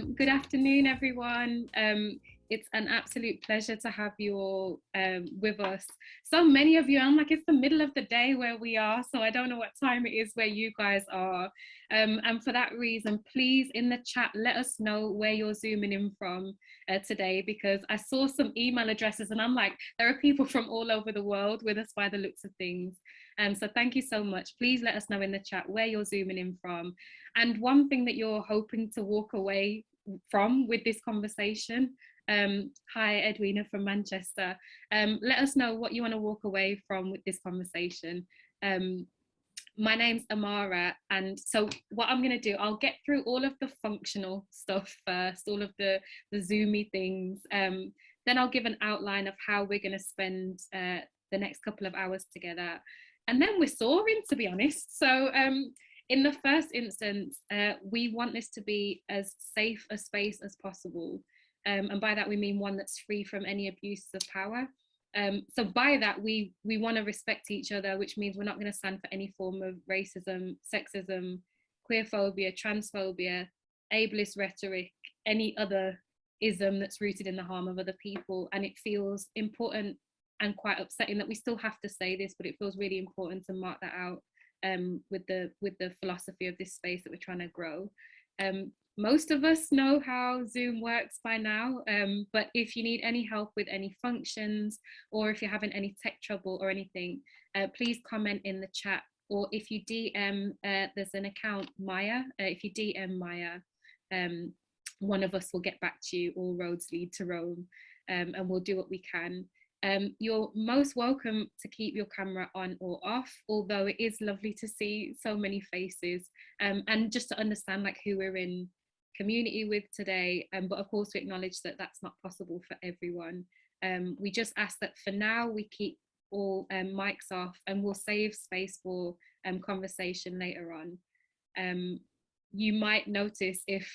Good afternoon, everyone. It's an absolute pleasure to have you all with us. So many of you, I'm like, it's the middle of the day where we are, so I don't know what time it is where you guys are. And for that reason, please, in the chat, let us know where you're zooming in from today, because I saw some email addresses and I'm like, there are people from all over the world with us by the looks of things. So thank you so much. Please let us know in the chat where you're zooming in from. And one thing that you're hoping to walk away from with this conversation. Hi, Edwina from Manchester. Let us know what you want to walk away from with this conversation. My name's Amara, and so what I'm going to do, I'll get through all of the functional stuff first, all of the Zoomy things. Then I'll give an outline of how we're going to spend the next couple of hours together. And then we're soaring, to be honest. So in the first instance, we want this to be as safe a space as possible. And by that, we mean one that's free from any abuse of power. So by that, we want to respect each other, which means we're not going to stand for any form of racism, sexism, queerphobia, transphobia, ableist rhetoric, any other ism that's rooted in the harm of other people. And it feels important and quite upsetting that we still have to say this, but it feels really important to mark that out with the philosophy of this space that we're trying to grow. Most of us know how Zoom works by now, but if you need any help with any functions, or if you're having any tech trouble or anything, please comment in the chat, or if you DM, there's an account, MAIA. If you DM MAIA, one of us will get back to you. All roads lead to Rome, and we'll do what we can. You're most welcome to keep your camera on or off, although it is lovely to see so many faces, and just to understand like who we're in community with today, but of course we acknowledge that that's not possible for everyone. We just ask that for now we keep all mics off, and we'll save space for conversation later on. You might notice if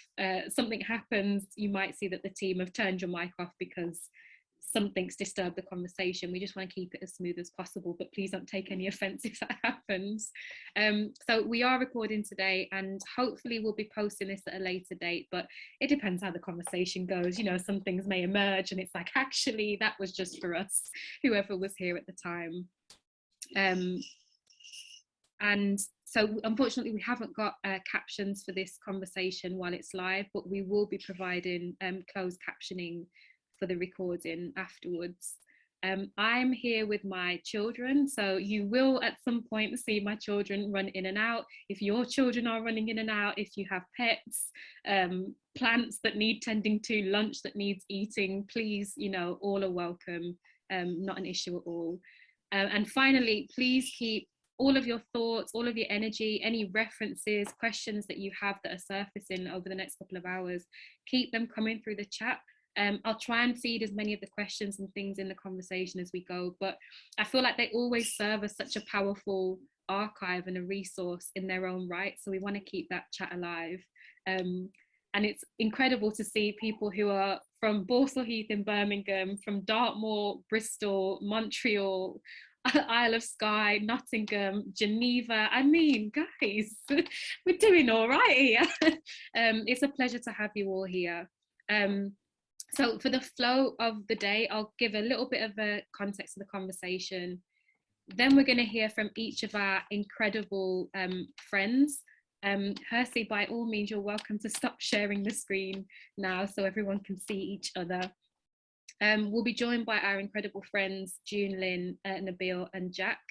something happens, you might see that the team have turned your mic off because something's disturbed the conversation. We just want to keep it as smooth as possible, but please don't take any offense if that happens. So we are recording today, and hopefully we'll be posting this at a later date, but it depends how the conversation goes. You know, some things may emerge and it's like, actually that was just for us, whoever was here at the time. And so unfortunately we haven't got captions for this conversation while it's live, but we will be providing closed captioning for the recording afterwards. I'm here with my children, so you will at some point see my children run in and out. If your children are running in and out, if you have pets, plants that need tending to, lunch that needs eating, please, you know, all are welcome, not an issue at all. And finally, please keep all of your thoughts, all of your energy, any references, questions that you have that are surfacing over the next couple of hours, keep them coming through the chat. I'll try and feed as many of the questions and things in the conversation as we go, but I feel like they always serve as such a powerful archive and a resource in their own right. So we want to keep that chat alive. And it's incredible to see people who are from Borsal Heath in Birmingham, from Dartmoor, Bristol, Montreal, Isle of Skye, Nottingham, Geneva. I mean, guys, we're doing all right here. It's a pleasure to have you all here. So for the flow of the day, I'll give a little bit of a context of the conversation. Then we're going to hear from each of our incredible friends. Hersey, by all means, you're welcome to stop sharing the screen now so everyone can see each other. We'll be joined by our incredible friends, Joon-Lynn, Nabil and Jack,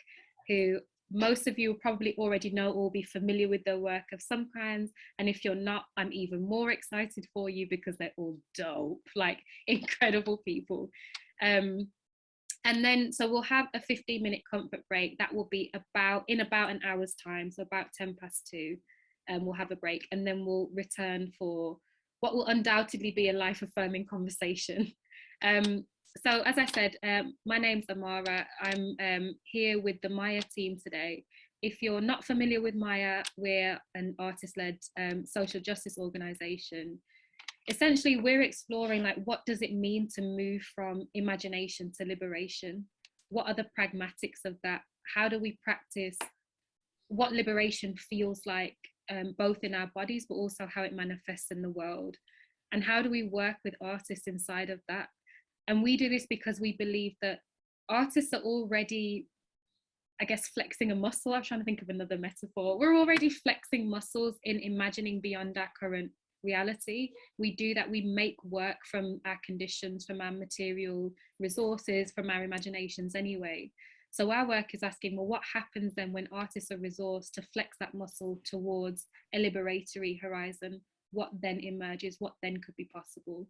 who most of you probably already know or will be familiar with their work of some kinds. And if you're not, I'm even more excited for you because they're all dope, like incredible people. And then, so we'll have a 15-minute comfort break. That will be in about an hour's time, so about 2:10. We'll have a break, and then we'll return for what will undoubtedly be a life-affirming conversation. So as I said, my name's Amara. I'm here with the MAIA team today. If you're not familiar with MAIA, we're an artist-led social justice organisation. Essentially, we're exploring like, what does it mean to move from imagination to liberation? What are the pragmatics of that? How do we practice what liberation feels like, both in our bodies, but also how it manifests in the world? And how do we work with artists inside of that? And we do this because we believe that artists are already, I guess, flexing a muscle. I'm trying to think of another metaphor. We're already flexing muscles in imagining beyond our current reality. We do that, we make work from our conditions, from our material resources, from our imaginations anyway. So our work is asking, well, what happens then when artists are resourced to flex that muscle towards a liberatory horizon? What then emerges? What then could be possible?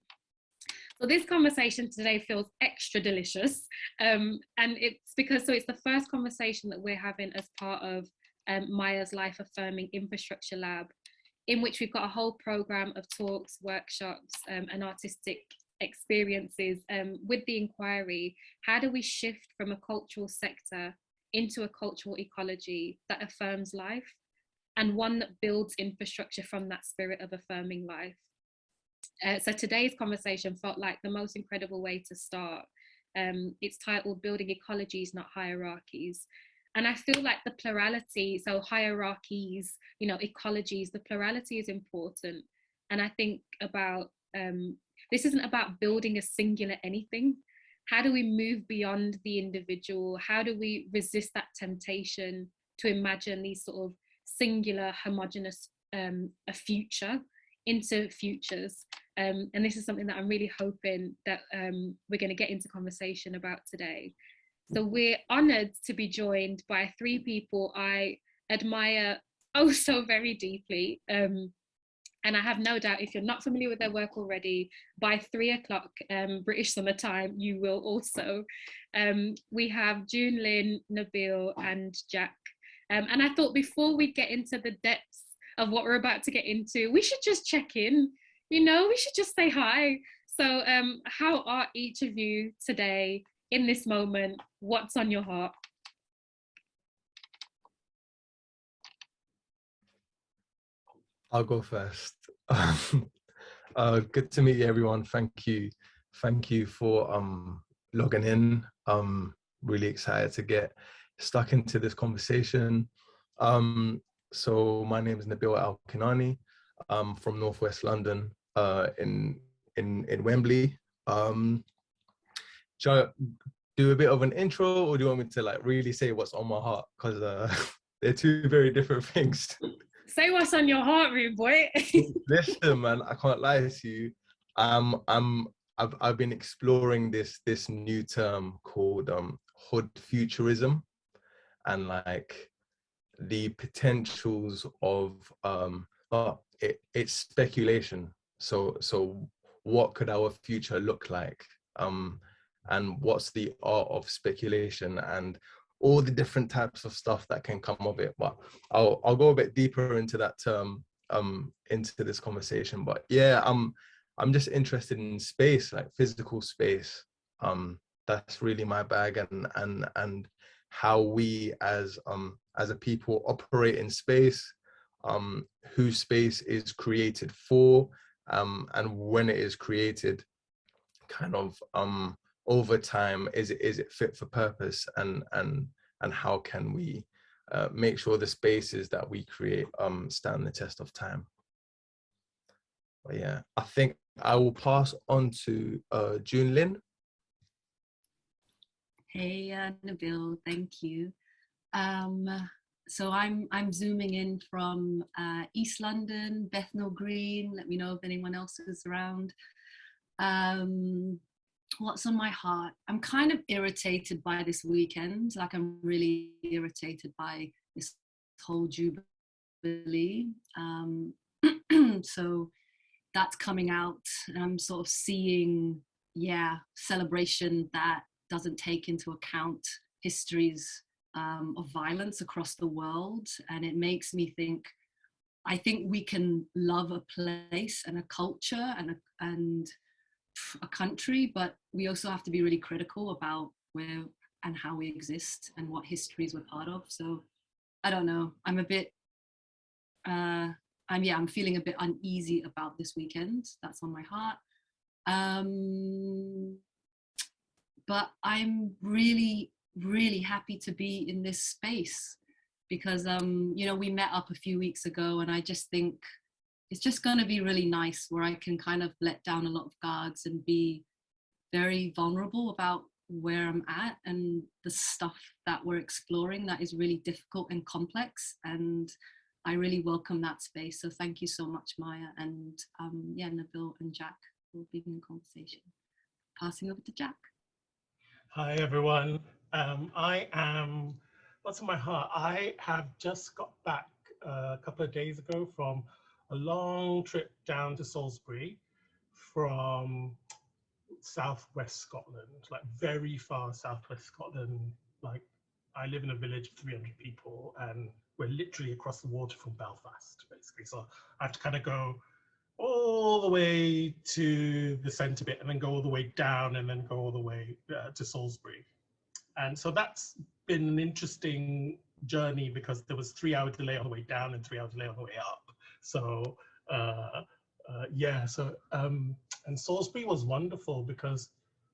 So this conversation today feels extra delicious. And it's because, so it's the first conversation that we're having as part of MAIA's Life-Affirming Infrastructure Lab, in which we've got a whole program of talks, workshops, and artistic experiences with the inquiry. How do we shift from a cultural sector into a cultural ecology that affirms life, and one that builds infrastructure from that spirit of affirming life? So today's conversation felt like the most incredible way to start. It's titled Building Ecologies, Not Hierarchies. And I feel like the plurality, so hierarchies, you know, ecologies, the plurality is important. And I think about, this isn't about building a singular anything. How do we move beyond the individual? How do we resist that temptation to imagine these sort of singular, homogenous, a future into futures? And this is something that I'm really hoping that we're going to get into conversation about today. So we're honoured to be joined by three people I admire oh so very deeply. And I have no doubt, if you're not familiar with their work already, by 3 o'clock British summer time, you will also. We have Joon-Lynn, Nabil and Jack. And I thought before we get into the depths of what we're about to get into, we should just check in. You know, we should just say hi. So how are each of you today in this moment? What's on your heart? I'll go first. Good to meet you, everyone. Thank you. Thank you for logging in. Really excited to get stuck into this conversation. So my name is Nabil Al-Kinani. I'm from Northwest London, in Wembley. Shall I do a bit of an intro, or do you want me to like really say what's on my heart? Because they're two very different things. Say what's on your heart, rude boy. Listen, man, I can't lie to you. I've been exploring this new term called hood futurism, and like the potentials of it's speculation. So what could our future look like? And what's the art of speculation, and all the different types of stuff that can come of it. But I'll go a bit deeper into that term into this conversation. But yeah, I'm just interested in space, like physical space. That's really my bag, and how we as a people operate in space, who space is created for, and when it is created, kind of over time, is it fit for purpose, and how can we make sure the spaces that we create stand the test of time. But yeah, I think I will pass on to Joon-Lynn. Hey, Nabil, thank you. So I'm zooming in from East London, Bethnal Green. Let me know if anyone else is around. What's on my heart? I'm kind of irritated by this weekend. Like, I'm really irritated by this whole Jubilee. So that's coming out, and I'm sort of seeing, celebration that doesn't take into account histories of violence across the world. And it makes me think, I think we can love a place and a culture and a country, but we also have to be really critical about where and how we exist and what histories we're part of. So I don't know, I'm a bit I'm feeling a bit uneasy about this weekend. That's on my heart. But I'm really, really happy to be in this space because, we met up a few weeks ago, and I just think it's just going to be really nice, where I can kind of let down a lot of guards and be very vulnerable about where I'm at and the stuff that we're exploring that is really difficult and complex. And I really welcome that space. So thank you so much, MAIA, and yeah, Nabil and Jack for being in conversation. Passing over to Jack. Hi, everyone. I am, what's in my heart? I have just got back a couple of days ago from a long trip down to Salisbury from southwest Scotland, like very far southwest Scotland. Like, I live in a village of 300 people and we're literally across the water from Belfast, basically. So I have to kind of go all the way to the centre bit and then go all the way down and then go all the way to Salisbury. And so that's been an interesting journey because there was 3-hour delay on the way down and 3-hour delay on the way up. So yeah, so and Salisbury was wonderful because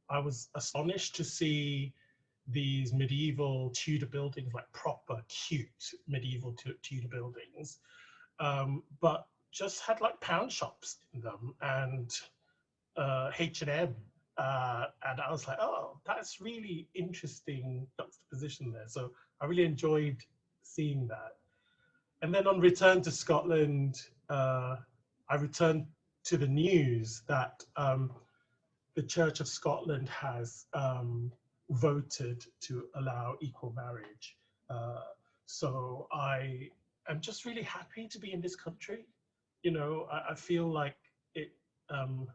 I was astonished to see these medieval Tudor buildings, like proper cute medieval Tudor buildings, but just had like pound shops in them and H&M. And I was like, oh, that's really interesting juxtaposition there. So I really enjoyed seeing that. And then on return to Scotland, I returned to the news that the Church of Scotland has voted to allow equal marriage. So I am just really happy to be in this country. You know, I feel like it, I mean,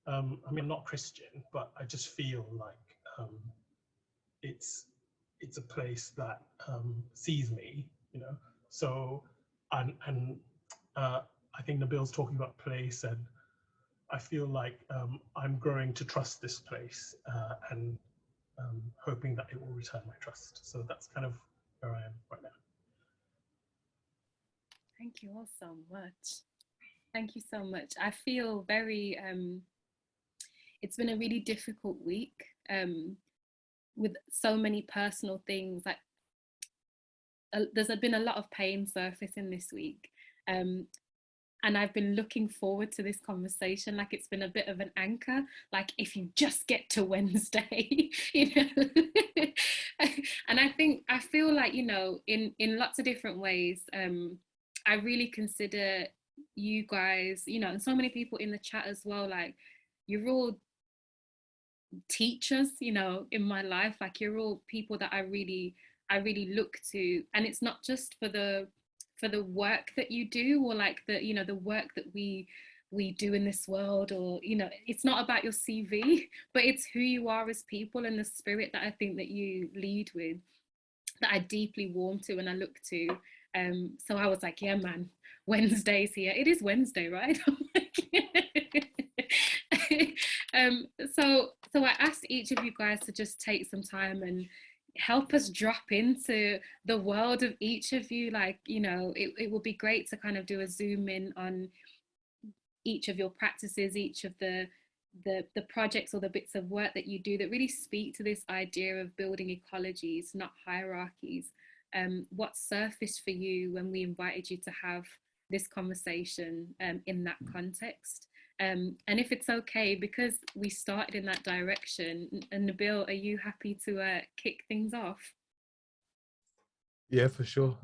I'm not Christian, but I just feel like it's a place that sees me, you know. So, and I think Nabil's talking about place, and I feel like I'm growing to trust this place and hoping that it will return my trust. So that's kind of where I am right now. Thank you all so much. Thank you so much. I feel very, it's been a really difficult week with so many personal things. Like there's been a lot of pain surfacing this week. And I've been looking forward to this conversation. Like it's been a bit of an anchor, like if you just get to Wednesday, you know. And I feel like, you know, in lots of different ways, I really consider you guys, you know, and so many people in the chat as well, like you're all teachers, you know, in my life. Like you're all people that I really look to, and it's not just for the work that you do, or like the, you know, the work that we do in this world, or, you know, it's not about your CV, but it's who you are as people and the spirit that I think that you lead with, that I deeply warm to and I look to. So I was like, yeah, man, Wednesday's here. It is Wednesday, right? So I asked each of you guys to just take some time and help us drop into the world of each of you. Like, you know, it would be great to kind of do a zoom in on each of your practices, each of the projects or the bits of work that you do that really speak to this idea of building ecologies, not hierarchies. What surfaced for you when we invited you to have this conversation in that context? And if it's okay, because we started in that direction, and Nabil, are you happy to kick things off? Yeah, for sure.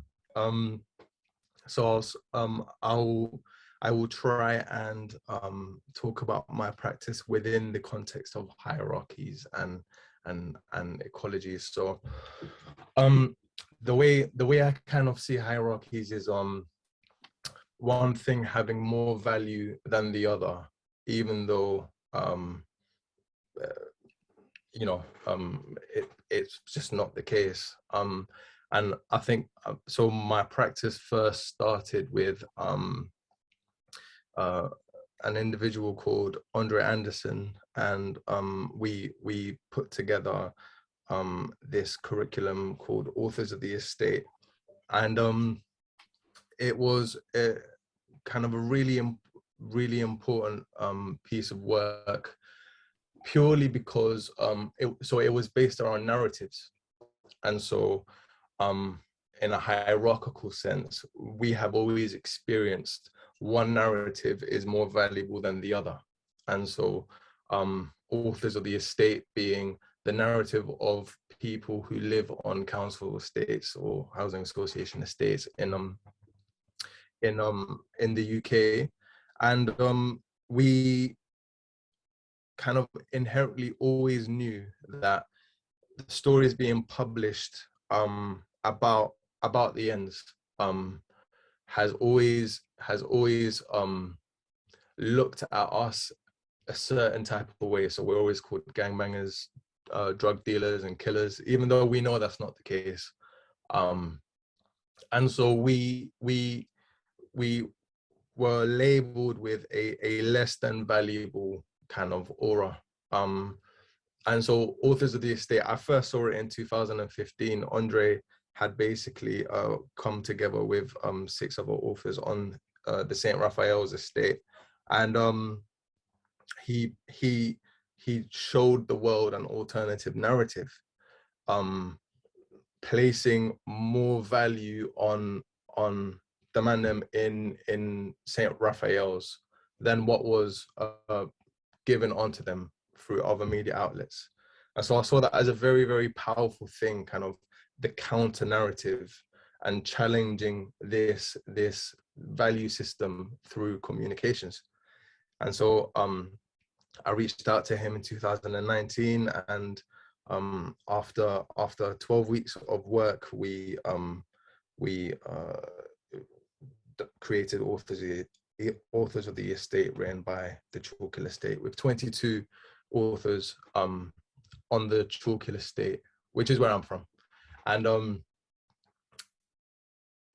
So I will try and talk about my practice within the context of hierarchies and ecologies. So the way I kind of see hierarchies is one thing having more value than the other, even though you know, it's just not the case. And I think so. My practice first started with an individual called Andre Anderson, and we put together this curriculum called Authors of the Estate, and it was kind of a really important piece of work, purely because it was based around narratives. And so in a hierarchical sense, we have always experienced one narrative is more valuable than the other. And so authors of the estate being the narrative of people who live on council estates or housing association estates in the UK. And we kind of inherently always knew that the stories being published about the ends has always looked at us a certain type of way. So we're always called gangbangers, drug dealers and killers, even though we know that's not the case. And so we were labeled with a less than valuable kind of aura. And so authors of the estate, I first saw it in 2015. Andre had basically come together with 6 other authors on the St. Raphael's estate. And he showed the world an alternative narrative, placing more value on the man in St. Raphael's than what was given onto them through other media outlets. And so I saw that as a very, very powerful thing, kind of the counter narrative and challenging this value system through communications. And so I reached out to him in 2019, and after 12 weeks of work, we created Authors of the Estate, ran by the Chalkhill Estate, with 22 authors on the Chalkhill Estate, which is where I'm from. And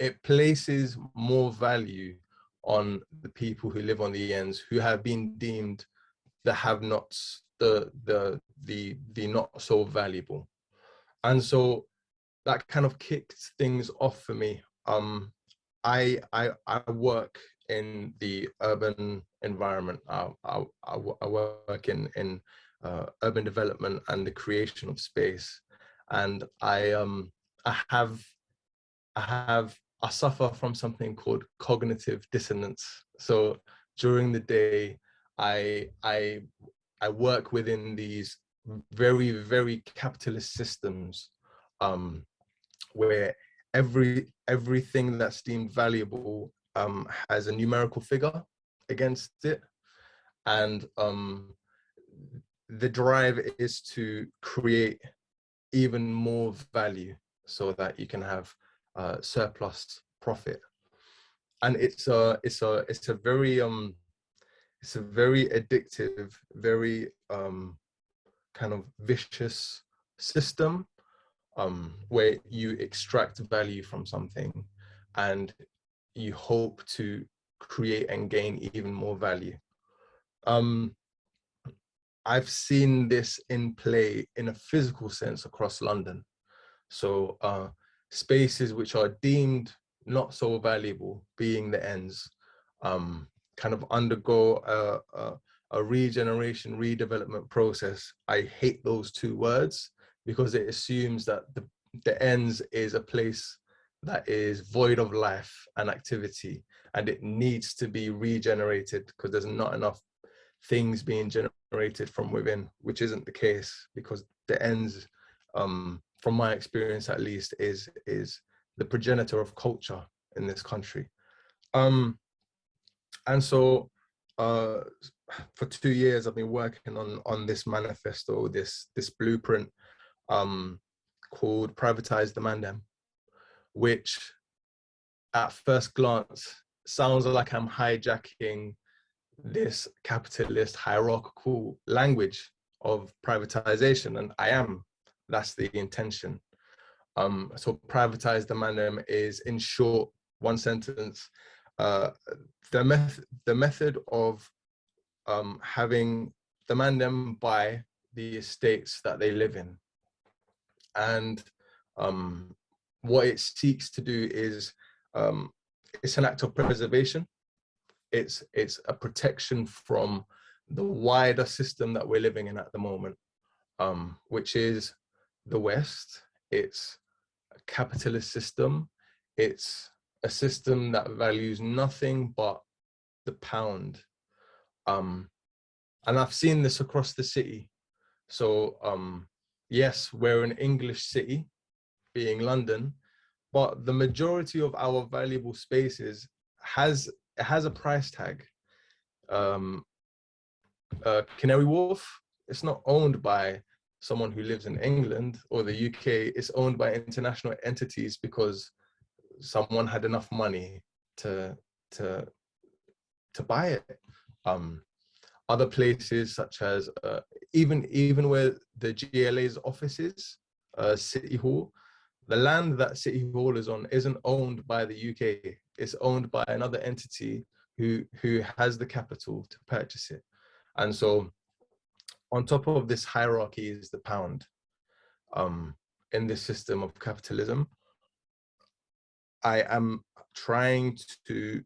it places more value on the people who live on the ends, who have been deemed the have-nots, the not so valuable. And so that kind of kicked things off for me. I work in the urban environment. I work in urban development and the creation of space, and I suffer from something called cognitive dissonance. So during the day, I work within these very, very capitalist systems, where everything that's deemed valuable has a numerical figure against it, and the drive is to create even more value so that you can have surplus profit. And it's a very addictive, very kind of vicious system, where you extract value from something and you hope to create and gain even more value. I've seen this in play in a physical sense across London. So spaces which are deemed not so valuable, being the ends, kind of undergo a regeneration, redevelopment process. I hate those two words because it assumes that the ends is a place that is void of life and activity, and it needs to be regenerated because there's not enough things being generated from within, which isn't the case, because the ends, from my experience at least, is the progenitor of culture in this country. And so for 2 years I've been working on this manifesto, this blueprint called Privatize the Mandem, which at first glance sounds like I'm hijacking this capitalist hierarchical language of privatization, and I am. That's the intention. So Privatize the Mandem is, in short, one sentence, the method of having the Mandem buy the estates that they live in. And what it seeks to do is, it's an act of preservation. It's a protection from the wider system that we're living in at the moment, which is the West. It's a capitalist system. It's a system that values nothing but the pound. And I've seen this across the city. So yes, we're an English city, being London, but the majority of our valuable spaces has a price tag. Canary Wharf, it's not owned by someone who lives in England or the UK. It's owned by international entities because someone had enough money to buy it. Other places such as even where the GLA's office is, City Hall, the land that City Hall is on isn't owned by the UK. It's owned by another entity who has the capital to purchase it. And so on top of this hierarchy is the pound in this system of capitalism. I am trying to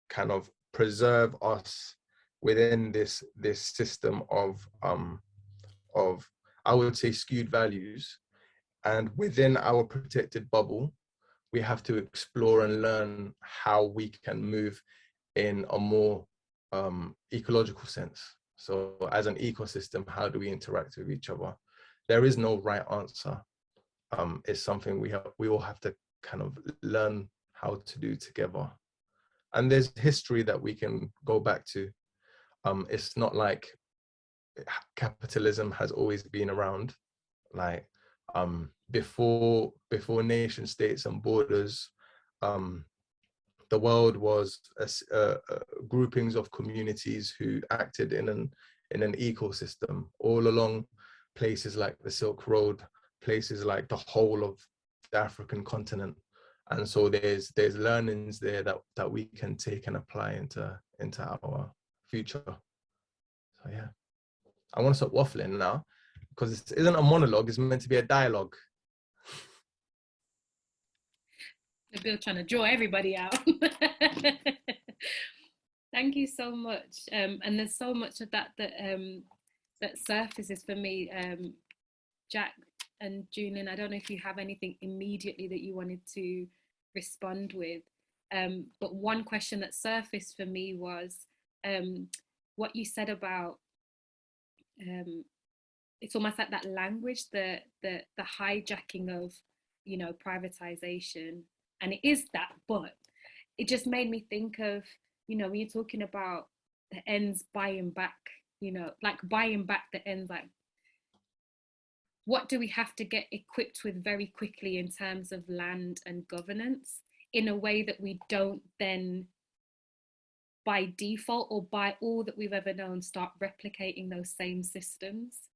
kind of preserve us within this system of I would say skewed values, and within our protected bubble, we have to explore and learn how we can move in a more ecological sense. So as an ecosystem, how do we interact with each other? There is no right answer. It's something we all have to kind of learn how to do together. And there's history that we can go back to. It's not like capitalism has always been around. Like before nation states and borders, the world was groupings of communities who acted in an ecosystem all along places like the Silk Road, places like the whole of the African continent. And so there's learnings there that we can take and apply into our future. So yeah, I want to stop waffling now because this isn't a monologue, it's meant to be a dialogue. Nabil trying to draw everybody out. Thank you so much. And there's so much of that surfaces for me. Jack and Joon-Lynn, I don't know if you have anything immediately that you wanted to respond with. But one question that surfaced for me was what you said about it's almost like that language, the hijacking of, you know, privatization. And it is that, but it just made me think of, you know, when you're talking about the ends buying back, you know, like buying back the ends, like what do we have to get equipped with very quickly in terms of land and governance in a way that we don't then by default or by all that we've ever known start replicating those same systems?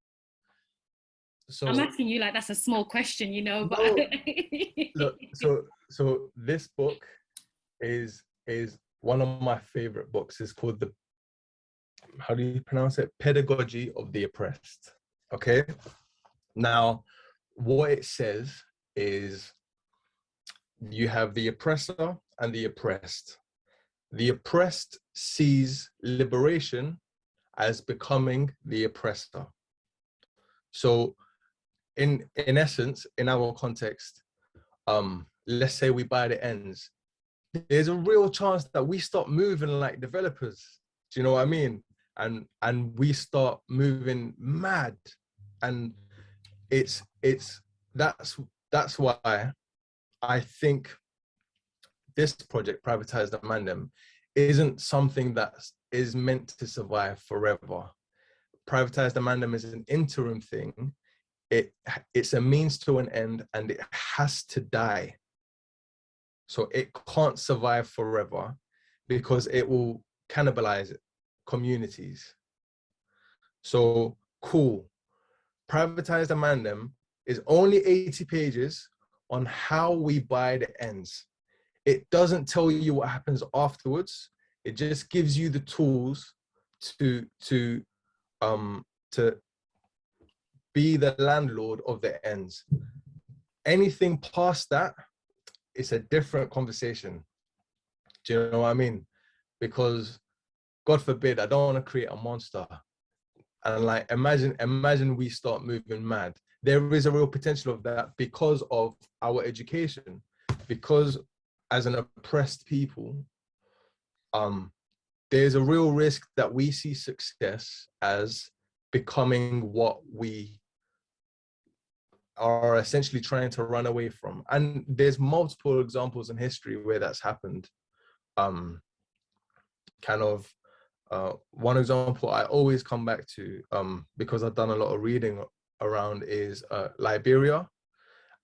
So I'm asking you like that's a small question, you know, but no, look, so this book is one of my favorite books. It's called how do you pronounce it? Pedagogy of the Oppressed. Okay. Now, what it says is you have the oppressor and the oppressed. The oppressed sees liberation as becoming the oppressor. So in essence, in our context, let's say we buy the ends, there's a real chance that we start moving like developers. Do you know what I mean? And we start moving mad. And that's why I think this project, Privatize the Mandem, isn't something that is meant to survive forever. Privatize the Mandem is an interim thing. It's a means to an end, and it has to die. So it can't survive forever because it will cannibalize communities. So cool. Privatize the Mandem is only 80 pages on how we buy the ends. It doesn't tell you what happens afterwards. It just gives you the tools to be the landlord of the ends. Anything past that, it's a different conversation. Do you know what I mean? Because God forbid, I don't want to create a monster. And like, imagine we start moving mad. There is a real potential of that because of our education, because as an oppressed people, there's a real risk that we see success as becoming what we are essentially trying to run away from. And there's multiple examples in history where that's happened. One example I always come back to, because I've done a lot of reading around, is Liberia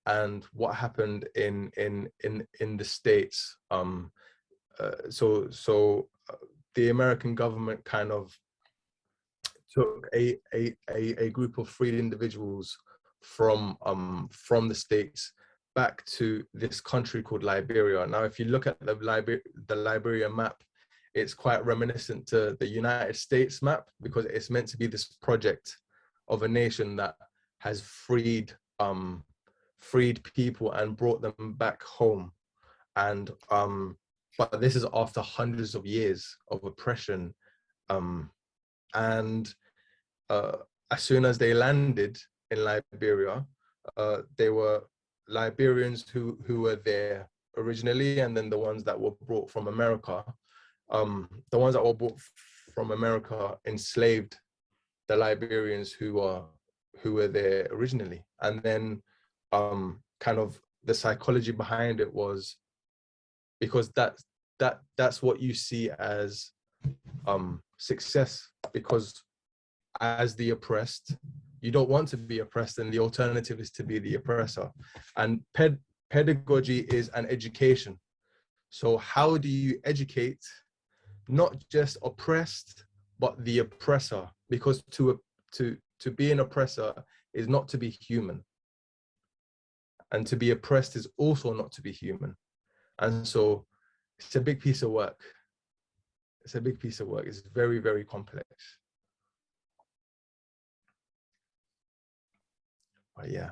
and what happened in the States. The American government kind of took a group of freed individuals from the States back to this country called Liberia. Now, if you look at the Liberia map, it's quite reminiscent to the United States map, because it's meant to be this project of a nation that has freed people and brought them back home. And but this is after hundreds of years of oppression. And as soon as they landed in Liberia, they were Liberians who were there originally, and then the ones that were brought from America. The ones that were brought from America enslaved the Liberians who were there originally. And then kind of the psychology behind it was, because that's what you see as success, because as the oppressed, you don't want to be oppressed, and the alternative is to be the oppressor. And pedagogy is an education. So how do you educate not just oppressed, but the oppressor? Because to be an oppressor is not to be human, and to be oppressed is also not to be human. And so it's a big piece of work. It's a big piece of work. It's very, very complex. But yeah,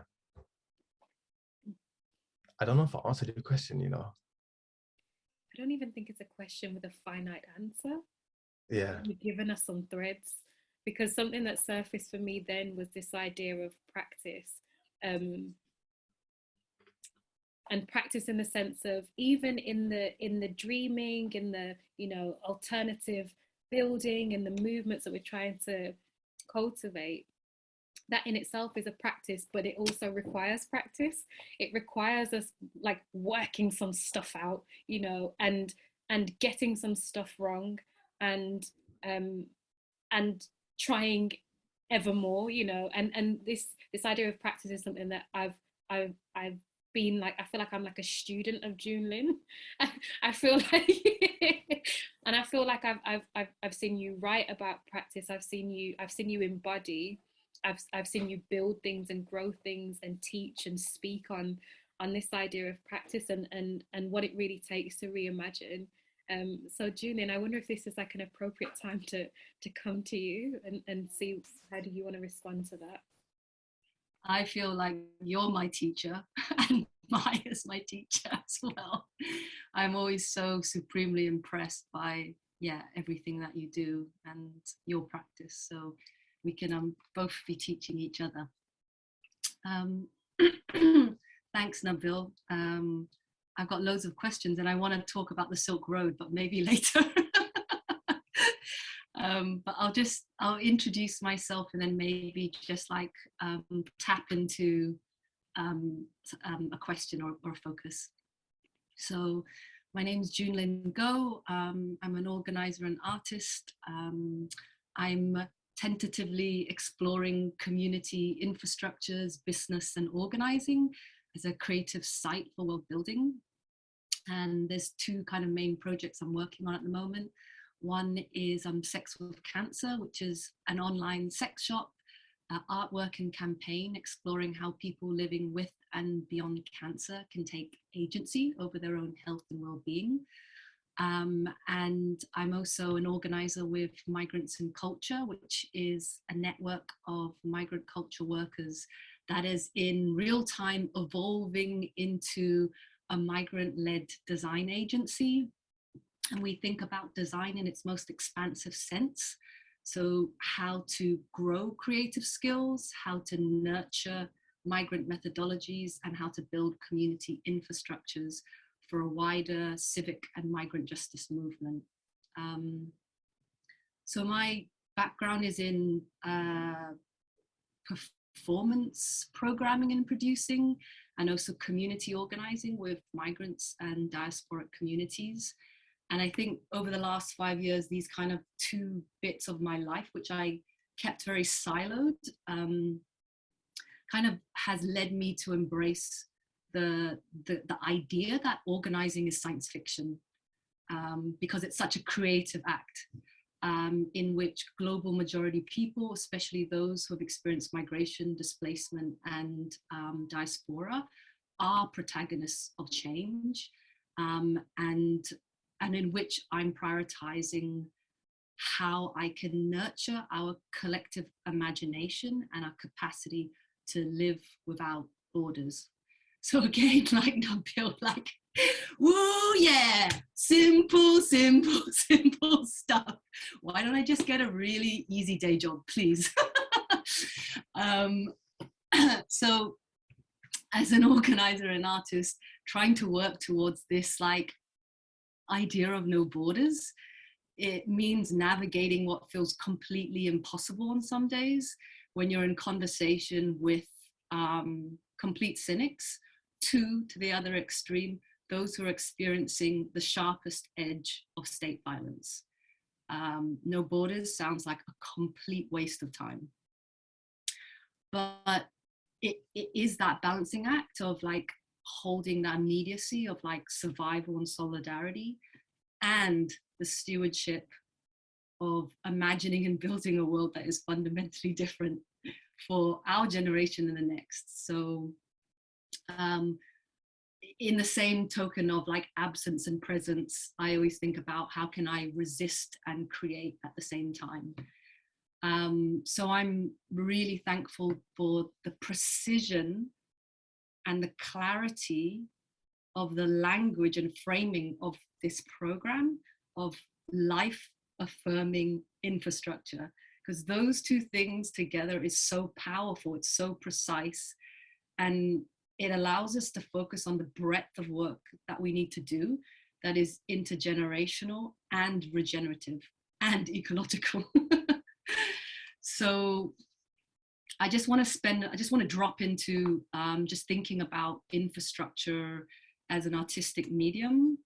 I don't know if I answered your question, you know. I don't even think it's a question with a finite answer. Yeah. You've given us some threads, because something that surfaced for me then was this idea of practice. And practice in the sense of, even in the dreaming, in the, you know, alternative building and the movements that we're trying to cultivate, that in itself is a practice, but it also requires practice. It requires us like working some stuff out, you know, and getting some stuff wrong, and trying ever more, you know, and this idea of practice is something that I've been like, I feel like I'm like a student of Joon-Lynn. I feel like and I feel like I've seen you write about practice. I've seen you embody. I've seen you build things and grow things and teach and speak on this idea of practice and what it really takes to reimagine. So Joon-Lynn, I wonder if this is like an appropriate time to come to you and see how do you want to respond to that. I feel like you're my teacher and Maia's my teacher as well. I'm always so supremely impressed by, yeah, everything that you do and your practice. So we can both be teaching each other. Thanks, Nabil. I've got loads of questions and I want to talk about the Silk Road, but maybe later. But I'll introduce myself and then maybe just like tap into a question or a focus. So my name is Joon-Lynn Goh. I'm an organizer and artist. I'm tentatively exploring community infrastructures, business and organizing as a creative site for world building. And there's two kind of main projects I'm working on at the moment. One is Sex with Cancer, which is an online sex shop, artwork and campaign exploring how people living with and beyond cancer can take agency over their own health and well-being. And I'm also an organizer with Migrants in Culture, which is a network of migrant culture workers that is in real time evolving into a migrant-led design agency. And we think about design in its most expansive sense. So how to grow creative skills, how to nurture migrant methodologies, and how to build community infrastructures for a wider civic and migrant justice movement. So my background is in performance programming and producing, and also community organizing with migrants and diasporic communities. And I think over the last 5 years, these kind of two bits of my life, which I kept very siloed, kind of has led me to embrace the idea that organizing is science fiction, because it's such a creative act. In which global majority people, especially those who have experienced migration, displacement, and diaspora, are protagonists of change, and in which I'm prioritizing how I can nurture our collective imagination and our capacity to live without borders. So again, like Nabil, like, woo, yeah, simple, simple, simple stuff. Why don't I just get a really easy day job, please? So as an organizer and artist, trying to work towards this like idea of no borders, it means navigating what feels completely impossible on some days when you're in conversation with complete cynics, to the other extreme, those who are experiencing the sharpest edge of state violence. No borders sounds like a complete waste of time. But it is that balancing act of like holding that immediacy of like survival and solidarity, and the stewardship of imagining and building a world that is fundamentally different for our generation and the next. So in the same token of like absence and presence, I always think about how can I resist and create at the same time. So I'm really thankful for the precision and the clarity of the language and framing of this program of life-affirming infrastructure, because those two things together is so powerful, it's so precise, and it allows us to focus on the breadth of work that we need to do that is intergenerational and regenerative and ecological. So I just want to drop into just thinking about infrastructure as an artistic medium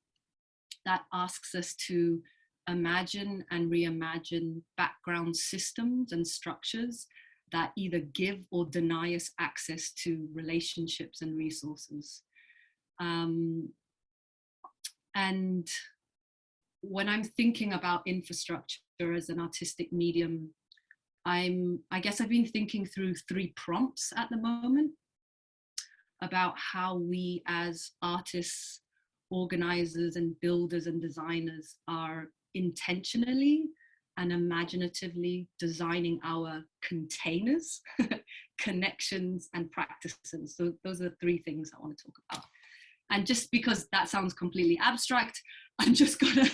that asks us to imagine and reimagine background systems and structures that either give or deny us access to relationships and resources. And when I'm thinking about infrastructure as an artistic medium, I guess I've been thinking through 3 prompts at the moment about how we as artists, organizers and builders and designers are intentionally and imaginatively designing our containers, connections and practices. So those are the 3 things I want to talk about. And just because that sounds completely abstract, I'm just gonna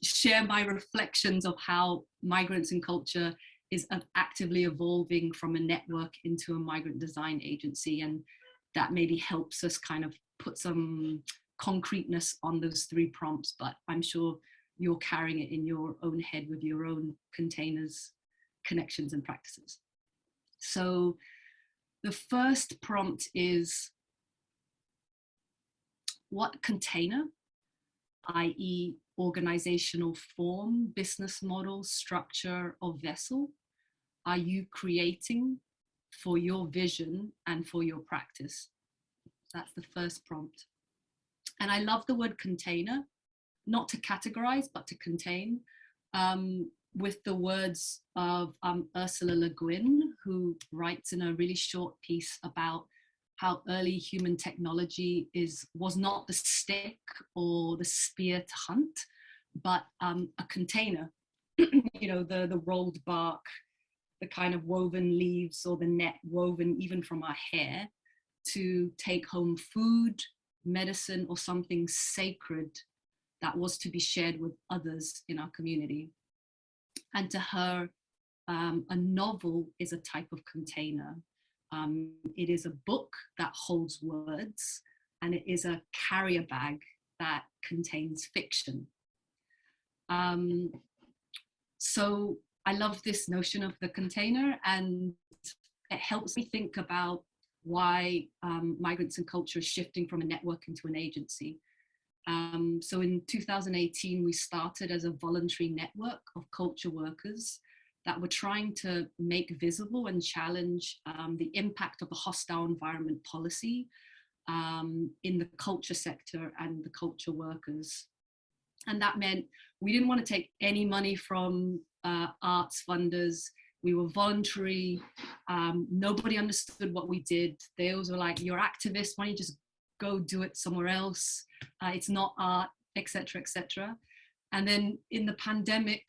share my reflections of how migrants in culture is actively evolving from a network into a migrant design agency. And that maybe helps us kind of put some concreteness on those 3 prompts, but I'm sure you're carrying it in your own head with your own containers, connections and practices. So the first prompt is, what container, i.e. organizational form, business model, structure or vessel are you creating for your vision and for your practice? That's the first prompt. And I love the word container, not to categorize, but to contain, with the words of Ursula Le Guin, who writes in a really short piece about how early human technology was not the stick or the spear to hunt, but a container, you know, the rolled bark, the kind of woven leaves or the net woven even from our hair to take home food, medicine or something sacred that was to be shared with others in our community. And to her, a novel is a type of container. It is a book that holds words, and it is a carrier bag that contains fiction. So I love this notion of the container, and it helps me think about why migrants and culture is shifting from a network into an agency. So in 2018, we started as a voluntary network of culture workers that were trying to make visible and challenge the impact of a hostile environment policy in the culture sector and the culture workers. And that meant we didn't want to take any money from arts funders. We were voluntary. Nobody understood what we did. They always were like, you're activists, why don't you just go do it somewhere else? It's not art, etc., etc. And then in the pandemic,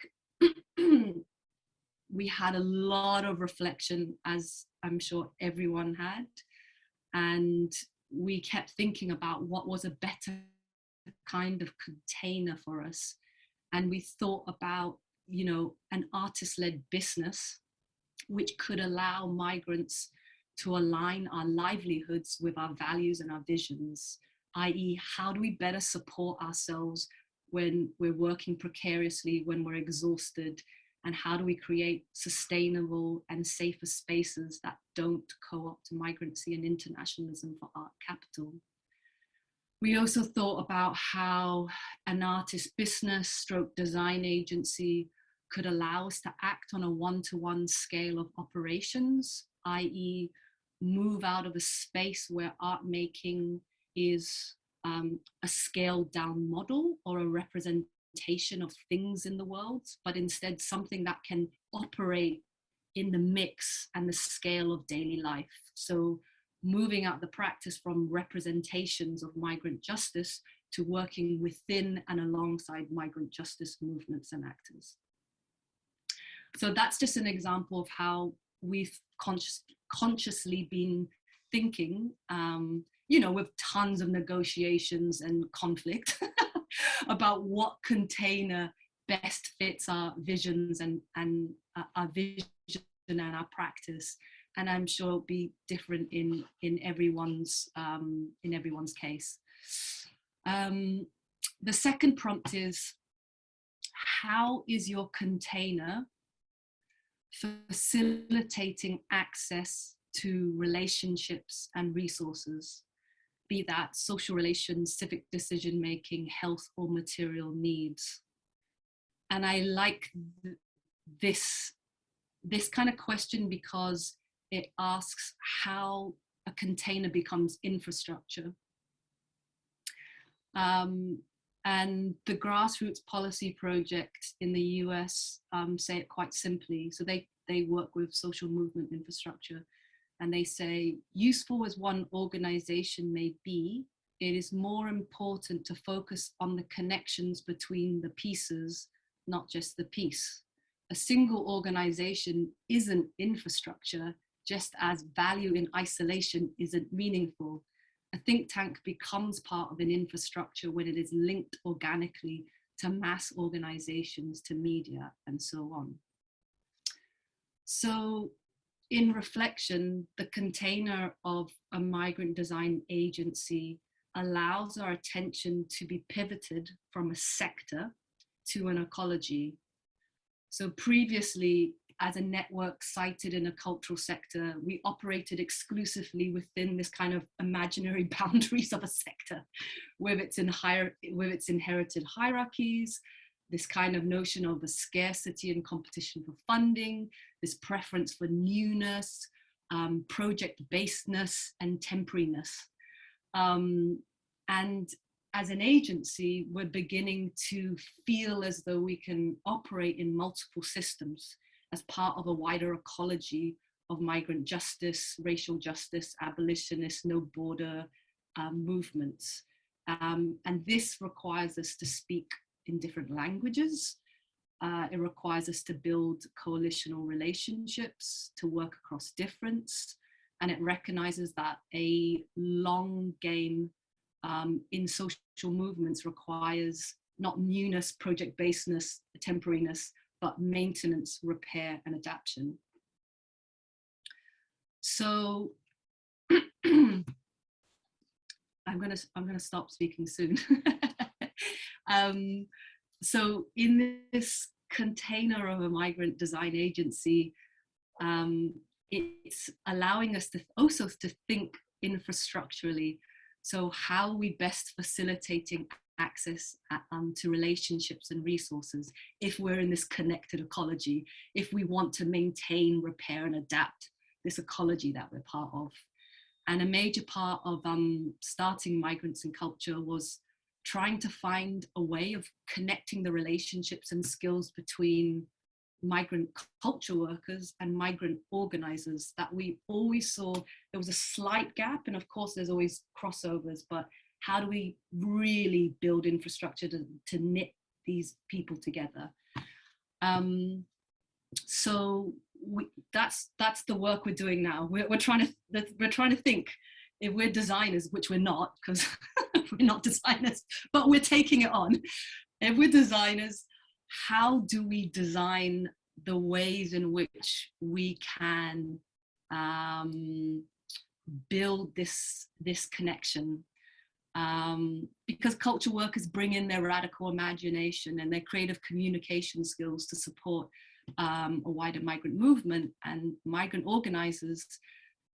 we had a lot of reflection, as I'm sure everyone had. And we kept thinking about what was a better kind of container for us. And we thought about, you know, an artist-led business which could allow migrants to align our livelihoods with our values and our visions, i.e., how do we better support ourselves when we're working precariously, when we're exhausted, and how do we create sustainable and safer spaces that don't co-opt migrancy and internationalism for art capital. We also thought about how an artist business stroke design agency could allow us to act on a one-to-one scale of operations, i.e. move out of a space where art making is a scaled down model or a representation of things in the world, but instead something that can operate in the mix and the scale of daily life. So moving out the practice from representations of migrant justice to working within and alongside migrant justice movements and actors. So that's just an example of how we've consciously been thinking, you know, with tons of negotiations and conflict about what container best fits our visions and our vision and our practice. And I'm sure it'll be different in everyone's case. The second prompt is, how is your container facilitating access to relationships and resources, be that social relations, civic decision-making, health, or material needs? And I like this kind of question because it asks how a container becomes infrastructure. And the Grassroots Policy Project in the US say it quite simply. So they work with social movement infrastructure, and they say, useful as one organization may be, it is more important to focus on the connections between the pieces, not just the piece. A single organization isn't infrastructure, just as value in isolation isn't meaningful. A think tank becomes part of an infrastructure when it is linked organically to mass organizations, to media, and so on. So in reflection, the container of a migrant design agency allows our attention to be pivoted from a sector to an ecology. So previously, as a network sited in a cultural sector, we operated exclusively within this kind of imaginary boundaries of a sector, with its inherited hierarchies, this kind of notion of a scarcity and competition for funding, this preference for newness, project-basedness, and temporariness. And as an agency, we're beginning to feel as though we can operate in multiple systems as part of a wider ecology of migrant justice, racial justice, abolitionist, no border movements. And this requires us to speak in different languages. It requires us to build coalitional relationships, to work across difference. And it recognizes that a long game in social movements requires not newness, project-basedness, temporariness, but maintenance, repair, and adaptation. So I'm gonna stop speaking soon. So in this container of a migrant design agency, it's allowing us to also to think infrastructurally. So how are we best facilitating access to relationships and resources if we're in this connected ecology, if we want to maintain, repair and adapt this ecology that we're part of. And a major part of starting Migrants in Culture was trying to find a way of connecting the relationships and skills between migrant culture workers and migrant organizers that we always saw there was a slight gap. And of course, there's always crossovers, but how do we really build infrastructure to knit these people together? So that's the work we're doing now. We're trying to think, if we're designers, which we're not, because we're not designers, but we're taking it on. If we're designers, how do we design the ways in which we can build this connection? Because culture workers bring in their radical imagination and their creative communication skills to support a wider migrant movement, and migrant organizers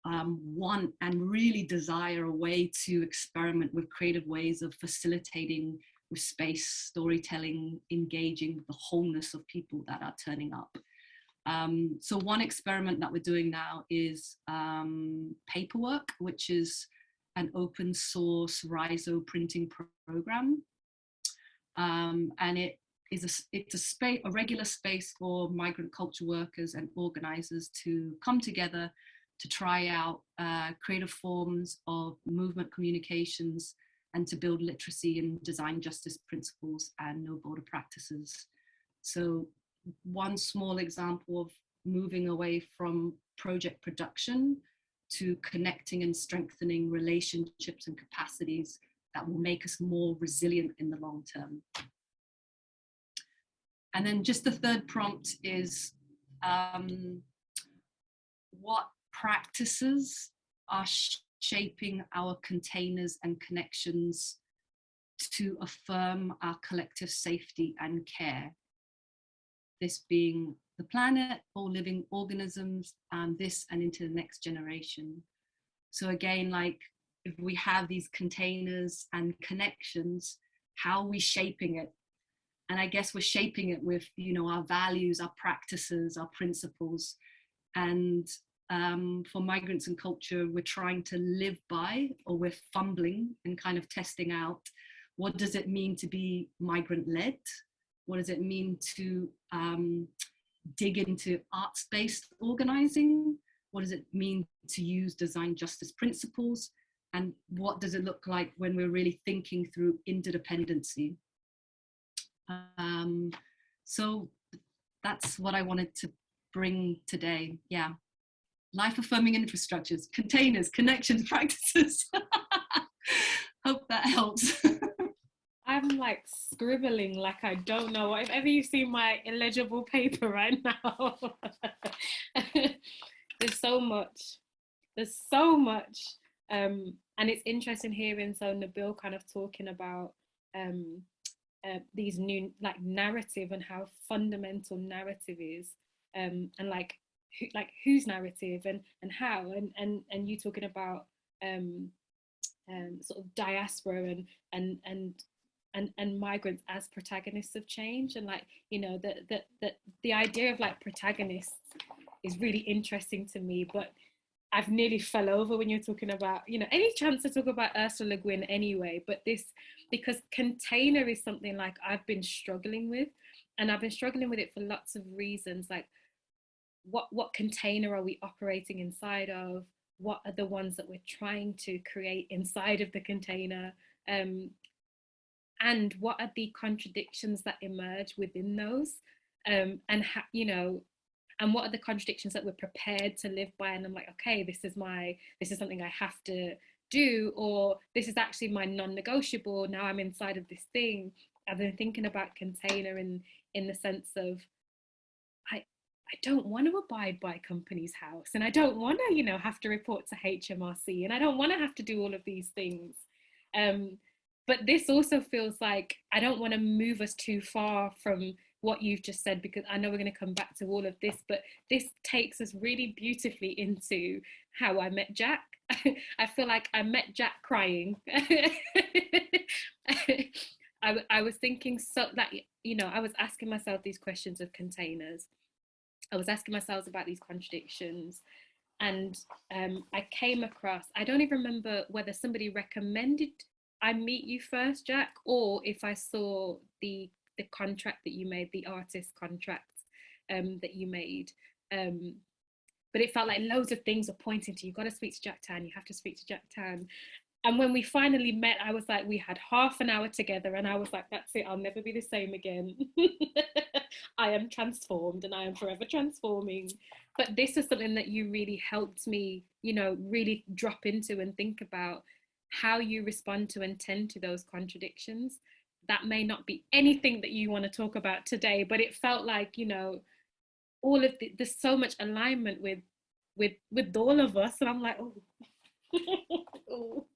want and really desire a way to experiment with creative ways of facilitating with space, storytelling, engaging with the wholeness of people that are turning up. So one experiment that we're doing now is Paperwork, which is an open source Rhizo printing program. And it's a regular space for migrant culture workers and organizers to come together to try out creative forms of movement communications and to build literacy in design justice principles and no border practices. So one small example of moving away from project production to connecting and strengthening relationships and capacities that will make us more resilient in the long term. And then just the third prompt is what practices are shaping our containers and connections to affirm our collective safety and care? This being the planet, all living organisms, this and into the next generation. So again, like if we have these containers and connections, how are we shaping it? And I guess we're shaping it with, you know, our values, our practices, our principles. And for Migrants in Culture, we're trying to live by, or we're fumbling and kind of testing out, what does it mean to be migrant-led? What does it mean to dig into arts-based organizing? What does it mean to use design justice principles? And what does it look like when we're really thinking through interdependency? So that's what I wanted to bring today. Yeah. Life-affirming infrastructures, containers, connections, practices. Hope that helps. I'm like scribbling like I don't know. If ever you've seen my illegible paper right now, there's so much. There's so much. And it's interesting hearing so Nabil kind of talking about these new like narrative and how fundamental narrative is, and like whose narrative and how, and you talking about sort of diaspora and migrants as protagonists of change, and like, you know, the idea of like protagonists is really interesting to me, but I've nearly fell over when you're talking about, you know, any chance to talk about Ursula Le Guin anyway, but this, because container is something like I've been struggling with, and I've been struggling with it for lots of reasons, like what container are we operating inside of? What are the ones that we're trying to create inside of the container? And what are the contradictions that emerge within those? You know, and what are the contradictions that we're prepared to live by? And I'm like, okay, this is something I have to do, or this is actually my non-negotiable. Now I'm inside of this thing. I've been thinking about container in the sense of, I don't want to abide by Companies House, and I don't want to, you know, have to report to HMRC, and I don't want to have to do all of these things. But this also feels like I don't want to move us too far from what you've just said, because I know we're going to come back to all of this, but this takes us really beautifully into how I met Jack. I feel like I met Jack crying. I was thinking so that, you know, I was asking myself these questions of containers. I was asking myself about these contradictions. And I came across, I don't even remember whether somebody recommended I meet you first, Jack, or if I saw the contract that you made, the artist contract that you made. But it felt like loads of things were pointing to, you've got to speak to Jack Tan, you have to speak to Jack Tan. And when we finally met, I was like, we had half an hour together and I was like, that's it, I'll never be the same again. I am transformed and I am forever transforming. But this is something that you really helped me, you know, really drop into and think about how you respond to and tend to those contradictions. That may not be anything that you want to talk about today, but it felt like, you know, all of there's so much alignment with all of us. And I'm like, oh. Oh.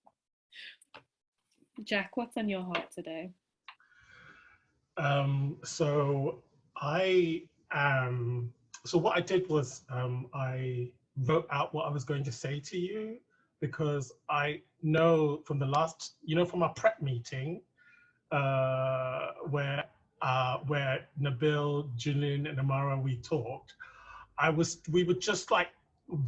Jack, what's on your heart today? So what I did was I wrote out what I was going to say to you, because I know from the last, you know, from our prep meeting where Nabil, Joon-Lynn and Amara, we talked, we were just like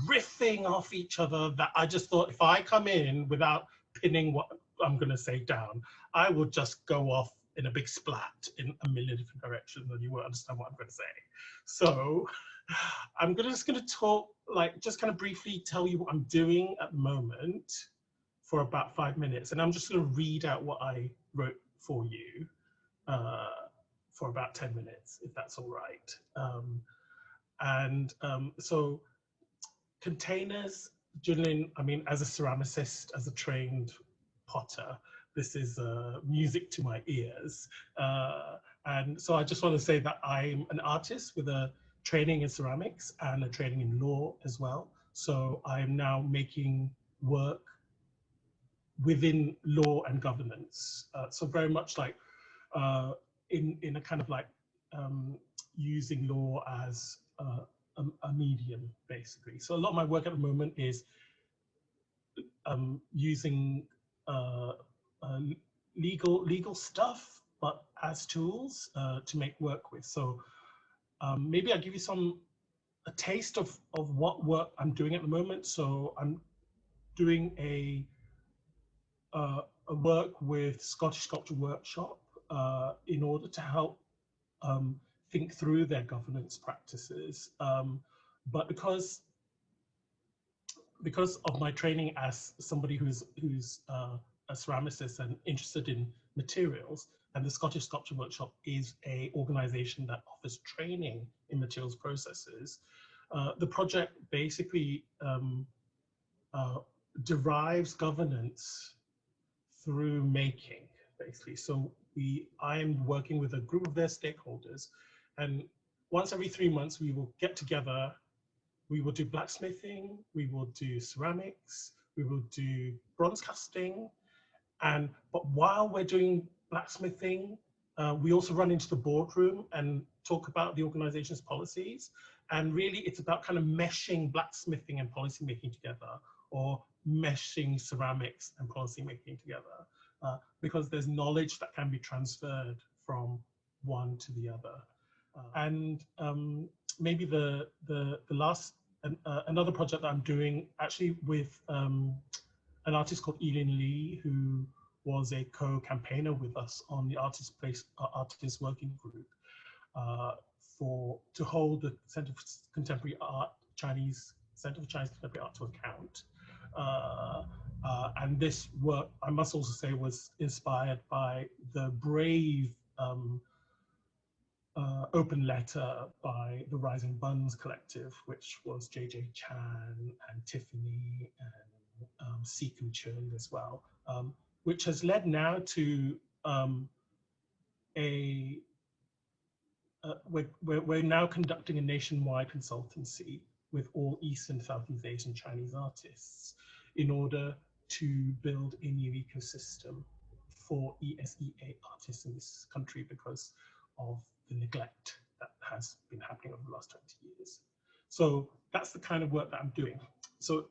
riffing off each other, that I just thought if I come in without pinning what I'm going to say down, I will just go off in a big splat in a million different directions and you won't understand what I'm going to say. So I'm just going to talk, like, just kind of briefly tell you what I'm doing at the moment for about 5 minutes. And I'm just going to read out what I wrote for you for about 10 minutes, if that's all right. So containers, Joon-Lynn, I mean, as a ceramicist, as a trained potter, this is music to my ears. And so I just want to say that I'm an artist with a training in ceramics and a training in law as well. So I'm now making work within law and governance. So very much like in a kind of like using law as a medium, basically. So a lot of my work at the moment is using legal stuff, but as tools to make work with. So maybe I'll give you a taste of what work I'm doing at the moment. So I'm doing a work with Scottish Sculpture Workshop in order to help think through their governance practices. But because of my training as somebody who's a ceramicist and interested in materials, and the Scottish Sculpture Workshop is an organisation that offers training in materials processes, the project basically derives governance through making, basically. So I am working with a group of their stakeholders, and once every 3 months we will get together. We will do blacksmithing, we will do ceramics, we will do bronze casting. But while we're doing blacksmithing, we also run into the boardroom and talk about the organization's policies. And really it's about kind of meshing blacksmithing and policy making together, or meshing ceramics and policy making together, because there's knowledge that can be transferred from one to the other. Maybe the last, another project that I'm doing actually with an artist called Eileen Lee, who was a co-campaigner with us on the Artist Working Group to hold the Center for Contemporary Art, Center for Chinese Contemporary Art to account. And this work, I must also say, was inspired by the brave open letter by the Rising Buns Collective, which was JJ Chan and Tiffany and Seekum Chun as well, which has led now to we're now conducting a nationwide consultancy with all East and Southeast Asian Chinese artists in order to build a new ecosystem for ESEA artists in this country, because of the neglect that has been happening over the last 20 years. So that's the kind of work that I'm doing. So,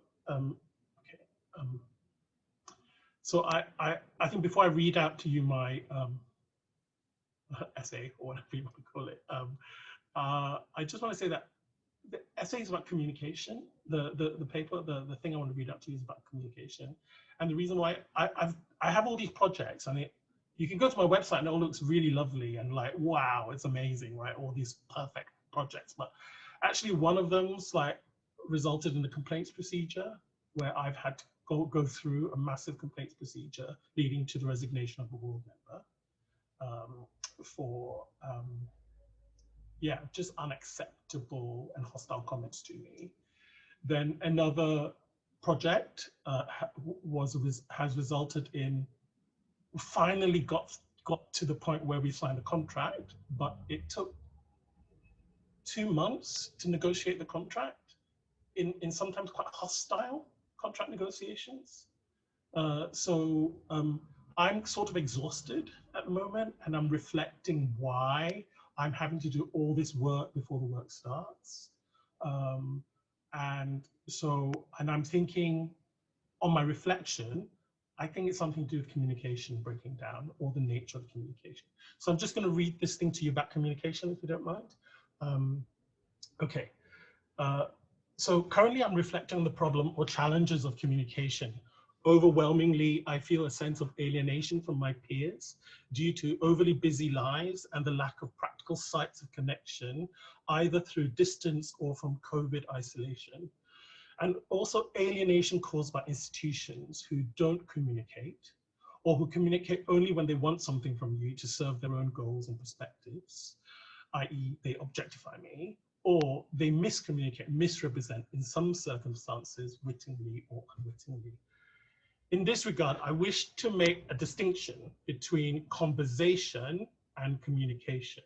so I think before I read out to you my essay, or whatever you want to call it, I just want to say that the essay is about communication. The paper, the thing I want to read out to you is about communication. And the reason why I have all these projects, and you can go to my website and it all looks really lovely and like, wow, it's amazing, right? All these perfect projects. But actually one of them's like resulted in a complaints procedure where I've had to go through a massive complaints procedure leading to the resignation of a board member for yeah, just unacceptable and hostile comments to me. Then another project has resulted in, finally got to the point where we signed a contract, but it took 2 months to negotiate the contract in sometimes quite hostile contract negotiations. So I'm sort of exhausted at the moment, and I'm reflecting why I'm having to do all this work before the work starts. And I'm thinking, on my reflection, I think it's something to do with communication breaking down, or the nature of communication. So I'm just going to read this thing to you about communication, if you don't mind. Okay. So currently I'm reflecting on the problem or challenges of communication. Overwhelmingly, I feel a sense of alienation from my peers due to overly busy lives and the lack of practical sites of connection, either through distance or from COVID isolation. And also alienation caused by institutions who don't communicate, or who communicate only when they want something from you to serve their own goals and perspectives, i.e. they objectify me, or they miscommunicate, misrepresent in some circumstances, wittingly or unwittingly. In this regard, I wish to make a distinction between conversation and communication,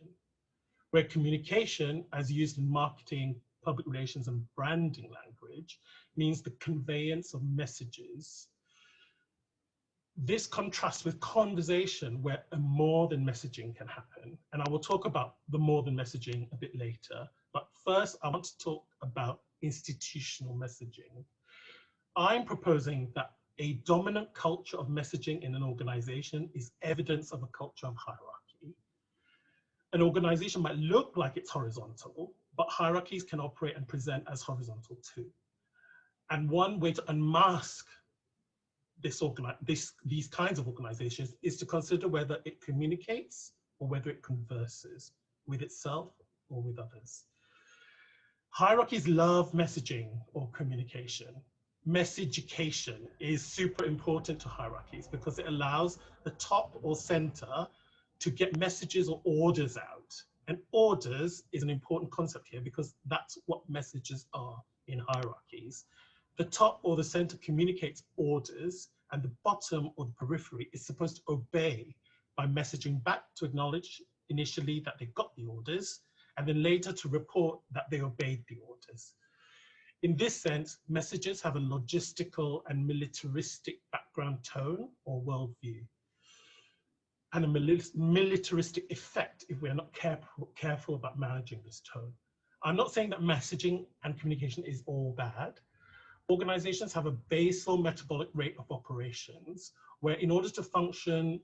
where communication, as used in marketing, public relations, and branding language, means the conveyance of messages. This contrasts with conversation, where a more than messaging can happen. And I will talk about the more than messaging a bit later. But first, I want to talk about institutional messaging. I'm proposing that a dominant culture of messaging in an organization is evidence of a culture of hierarchy. An organization might look like it's horizontal, but hierarchies can operate and present as horizontal too. And one way to unmask these kinds of organizations is to consider whether it communicates or whether it converses with itself or with others. Hierarchies love messaging or communication. Messagication is super important to hierarchies because it allows the top or center to get messages or orders out. And orders is an important concept here because that's what messages are in hierarchies. The top or the center communicates orders, and the bottom or the periphery is supposed to obey by messaging back to acknowledge initially that they got the orders, and then later to report that they obeyed the orders. In this sense, messages have a logistical and militaristic background tone or worldview, and a militaristic effect if we're not careful about managing this tone. I'm not saying that messaging and communication is all bad. Organizations have a basal metabolic rate of operations where, in order to function,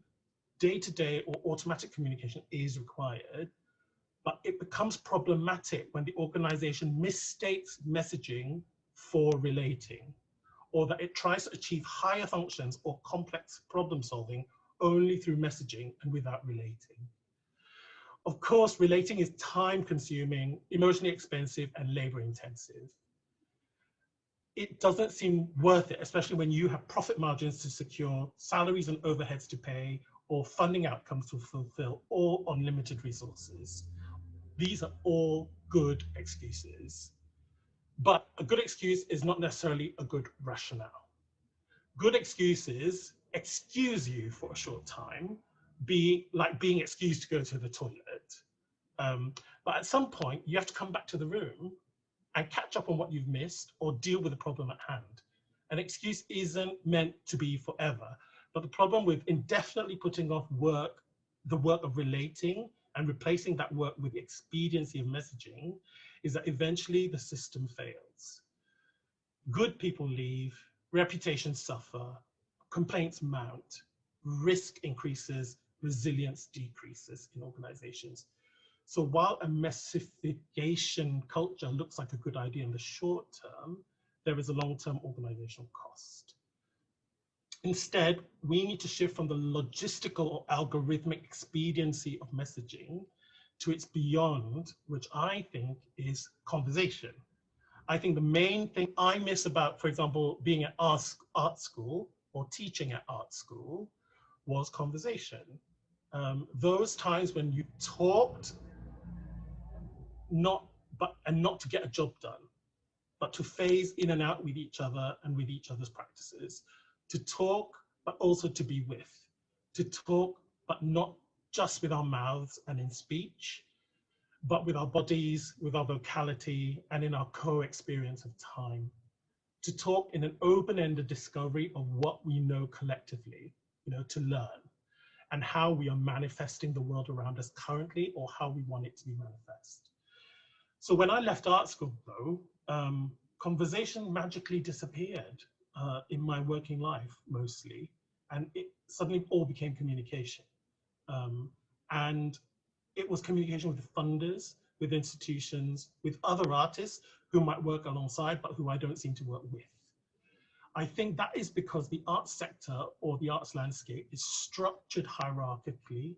day-to-day or automatic communication is required, but it becomes problematic when the organization misstates messaging for relating, or that it tries to achieve higher functions or complex problem solving only through messaging and without relating. Of course, relating is time consuming, emotionally expensive, and labor intensive. It doesn't seem worth it, especially when you have profit margins to secure, salaries and overheads to pay, or funding outcomes to fulfill, or unlimited resources. These are all good excuses. But a good excuse is not necessarily a good rationale. Good excuses excuse you for a short time, like being excused to go to the toilet. But at some point, you have to come back to the room and catch up on what you've missed or deal with the problem at hand. An excuse isn't meant to be forever, but the problem with indefinitely putting off the work of relating and replacing that work with the expediency of messaging, is that eventually the system fails. Good people leave, reputations suffer, complaints mount, risk increases, resilience decreases in organizations. So while a massification culture looks like a good idea in the short term, there is a long-term organizational cost. Instead, we need to shift from the logistical or algorithmic expediency of messaging to its beyond, which I think is conversation. I think the main thing I miss about, for example, being at art school or teaching at art school was conversation. Those times when you talked, not to get a job done, but to phase in and out with each other and with each other's practices, to talk, but also to be with, to talk, but not just with our mouths and in speech, but with our bodies, with our vocality, and in our co-experience of time. To talk in an open-ended discovery of what we know collectively, to learn, and how we are manifesting the world around us currently, or how we want it to be manifest. So when I left art school, though, conversation magically disappeared in my working life, mostly, and it suddenly all became communication. And it was communication with funders, with institutions, with other artists who might work alongside, but who I don't seem to work with. I think that is because the arts sector or the arts landscape is structured hierarchically,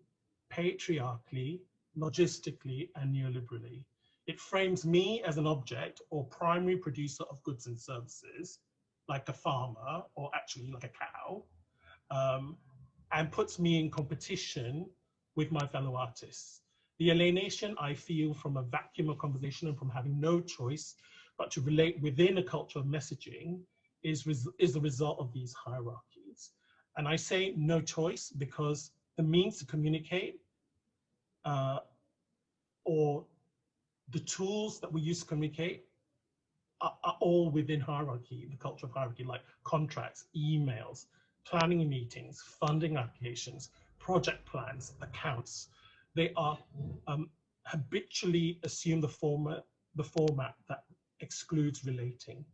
patriarchally, logistically, and neoliberally. It frames me as an object or primary producer of goods and services, like a farmer, or actually like a cow, and puts me in competition with my fellow artists. The alienation I feel from a vacuum of conversation and from having no choice but to relate within a culture of messaging is the result of these hierarchies. And I say no choice because the means to communicate or the tools that we use to communicate are all within hierarchy, the culture of hierarchy, like contracts, emails, planning meetings, funding applications, project plans, accounts. They are habitually assume the format that excludes relating.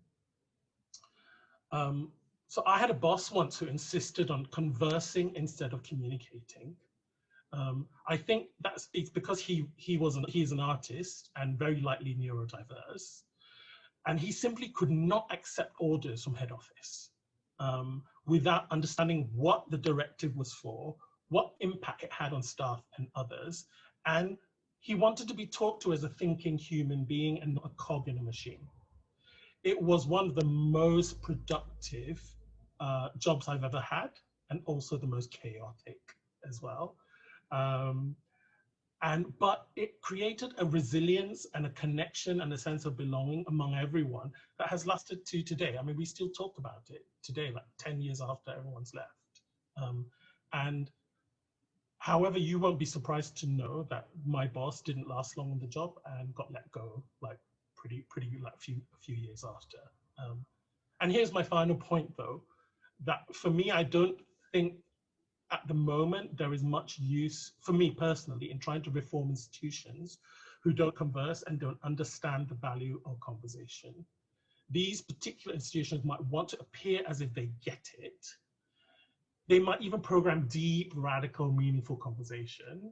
So I had a boss once who insisted on conversing instead of communicating. I think it's because he's an artist and very likely neurodiverse, and he simply could not accept orders from head office without understanding what the directive was for, what impact it had on staff and others, and he wanted to be talked to as a thinking human being and not a cog in a machine. It was one of the most productive jobs I've ever had, and also the most chaotic as well. But it created a resilience and a connection and a sense of belonging among everyone that has lasted to today. I mean, we still talk about it today, like 10 years after everyone's left. And however, you won't be surprised to know that my boss didn't last long on the job and got let go like pretty like a few years after. And here's my final point, though, that for me, I don't think at the moment there is much use for me personally in trying to reform institutions who don't converse and don't understand the value of conversation. These particular institutions might want to appear as if they get it. They might even program deep, radical, meaningful conversation.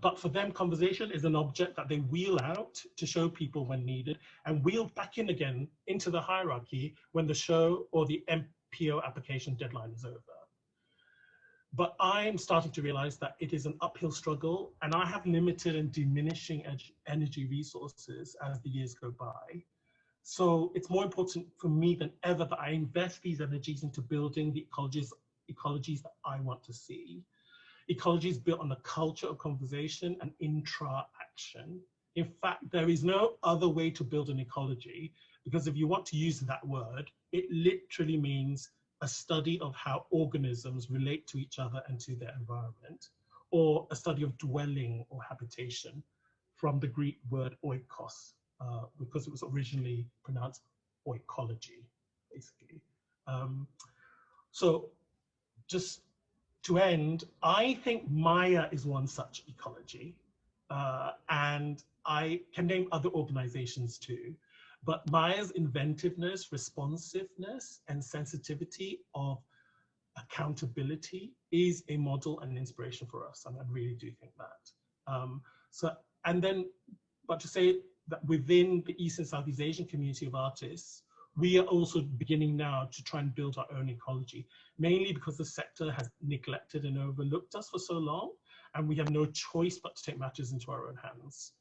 But for them, conversation is an object that they wheel out to show people when needed and wheel back in again into the hierarchy when the show or the MPO application deadline is over. But I'm starting to realize that it is an uphill struggle, and I have limited and diminishing energy resources as the years go by. So it's more important for me than ever that I invest these energies into building the ecologies that I want to see. Ecologies built on a culture of conversation and intra-action. In fact, there is no other way to build an ecology, because if you want to use that word, it literally means a study of how organisms relate to each other and to their environment, or a study of dwelling or habitation, from the Greek word oikos, because it was originally pronounced oikology, basically. So just to end, I think MAIA is one such ecology, and I can name other organizations too, but MAIA's inventiveness, responsiveness, and sensitivity of accountability is a model and an inspiration for us, and I really do think that. But to say that within the East and Southeast Asian community of artists, we are also beginning now to try and build our own ecology, mainly because the sector has neglected and overlooked us for so long, and we have no choice but to take matters into our own hands.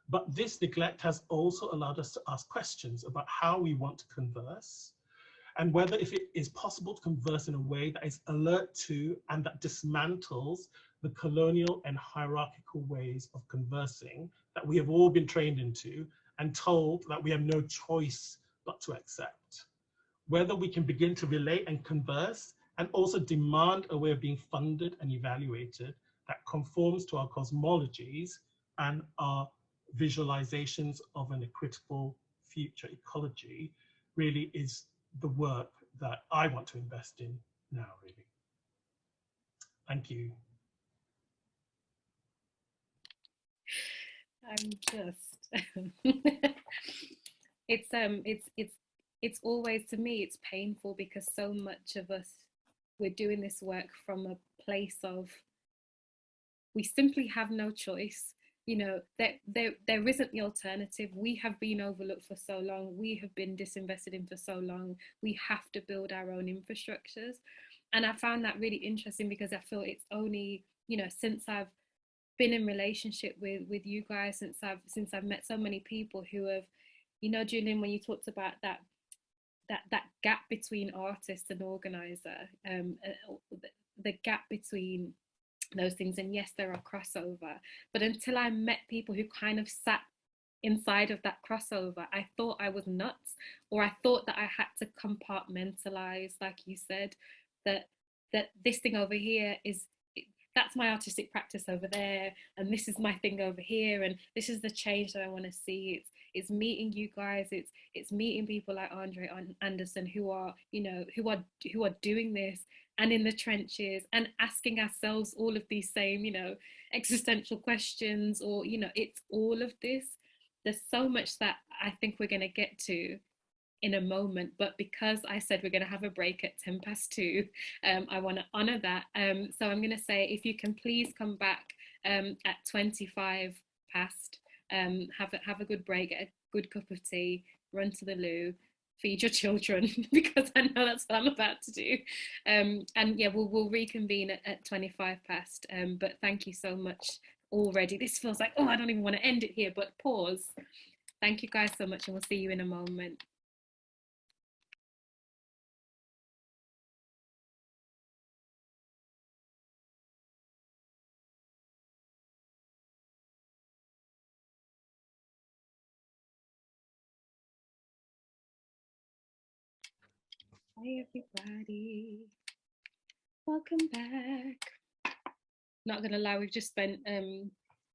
But this neglect has also allowed us to ask questions about how we want to converse, and whether if it is possible to converse in a way that is alert to and that dismantles the colonial and hierarchical ways of conversing that we have all been trained into and told that we have no choice but to accept. Whether we can begin to relate and converse and also demand a way of being funded and evaluated that conforms to our cosmologies and our visualizations of an equitable future ecology really is the work that I want to invest in now, really. Thank you. I'm just it's always, to me, it's painful because so much of us, we're doing this work from a place of we simply have no choice. You know, there isn't the alternative. We have been overlooked for so long. We have been disinvested in for so long. We have to build our own infrastructures. And I found that really interesting because I feel it's only, you know, since I've been in relationship with you guys, since I've met so many people who have, you know, Joon-Lynn, when you talked about that gap between artist and organizer, the gap between those things, and yes, there are crossover, but until I met people who kind of sat inside of that crossover, I thought I was nuts, or I thought that I had to compartmentalize, like you said, that this thing over here is, that's my artistic practice over there, and this is my thing over here, and this is the change that I want to see. It's meeting you guys, it's meeting people like Andre Anderson who are, you know, who are doing this and in the trenches and asking ourselves all of these same, you know, existential questions, or, you know, it's all of this. There's so much that I think we're going to get to in a moment, but because I said we're going to have a break at 2:10, I want to honor that. So I'm going to say, if you can please come back at 25 past, have a good break, get a good cup of tea, run to the loo, feed your children, because I know that's what I'm about to do. And yeah, we'll reconvene at 25 past. But thank you so much already. This feels like, oh, I don't even want to end it here, but pause. Thank you guys so much, and we'll see you in a moment. Hi everybody, welcome back. Not gonna lie, we've just spent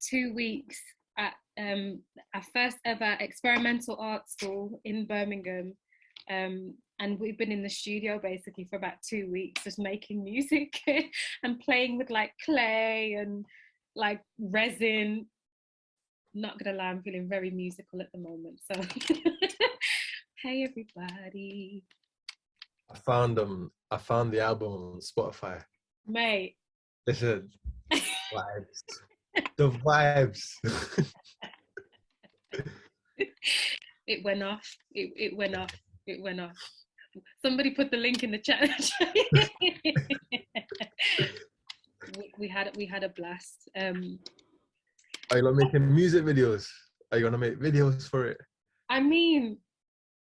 2 weeks at our first ever experimental art school in Birmingham, and we've been in the studio basically for about 2 weeks just making music and playing with like clay and like resin. Not gonna lie, I'm feeling very musical at the moment, so hey everybody. I found the album on Spotify. Mate. Listen, vibes. The vibes. It went off. It went off. It went off. Somebody put the link in the chat. we had a blast. Are you not making music videos? Are you gonna make videos for it? I mean,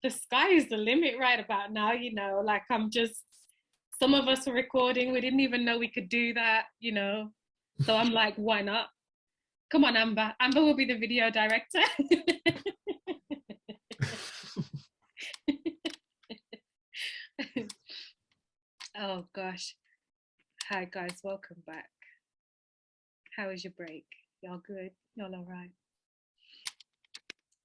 the sky is the limit right about now, you know, like some of us are recording, we didn't even know we could do that, you know, so I'm like, why not? Come on, Amber will be the video director. Oh gosh. Hi guys, welcome back. How was your break? Y'all good? Y'all all right?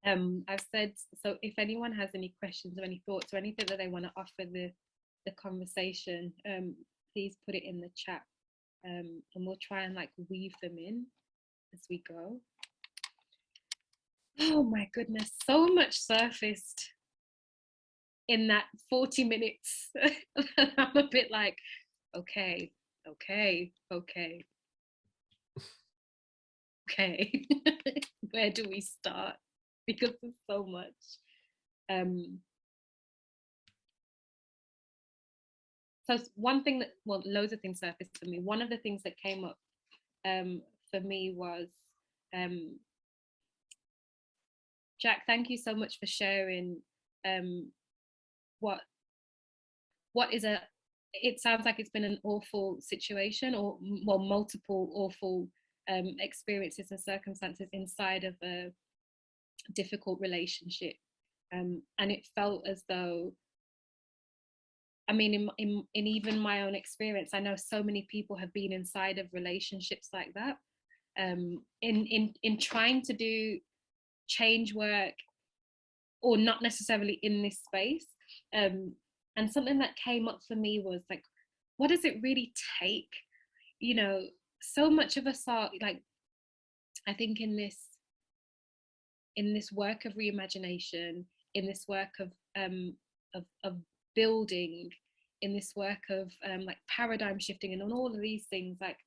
I've said, so if anyone has any questions or any thoughts or anything that they want to offer the conversation, please put it in the chat. and we'll try and like weave them in as we go. Oh my goodness, so much surfaced in that 40 minutes. I'm a bit like, okay, where do we start? Because there's so much. So one thing that, well, loads of things surfaced for me. One of the things that came up for me was, Jack, thank you so much for sharing what is a, it sounds like it's been an awful situation, or well, multiple awful experiences and circumstances inside of a difficult relationship. And it felt as though, I mean, in even my own experience, I know so many people have been inside of relationships like that. In trying to do change work, or not necessarily in this space. And something that came up for me was like, what does it really take? You know, so much of us are like, I think in this work of reimagination, in this work of building, in this work of like paradigm shifting, and on all of these things, like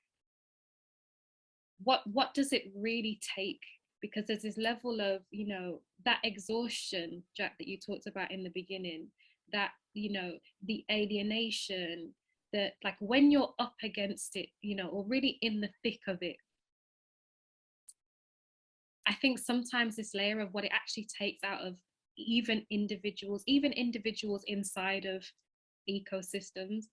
what does it really take? Because there's this level of, you know, that exhaustion, Jack, that you talked about in the beginning, that, you know, the alienation, that like when you're up against it, you know, or really in the thick of it, I think sometimes this layer of what it actually takes out of even individuals inside of ecosystems,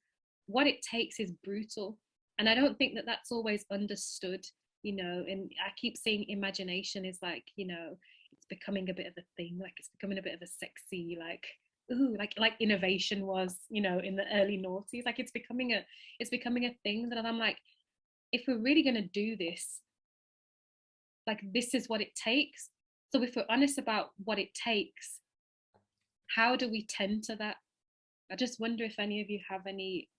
what it takes is brutal. And I don't think that that's always understood, you know. And I keep saying imagination is like, you know, it's becoming a bit of a thing, like it's becoming a bit of a sexy, like, ooh, like innovation was, you know, in the early noughties. Like it's becoming a thing that I'm like, if we're really going to do this, like this is what it takes. So if we're honest about what it takes, how do we tend to that? I just wonder if any of you have any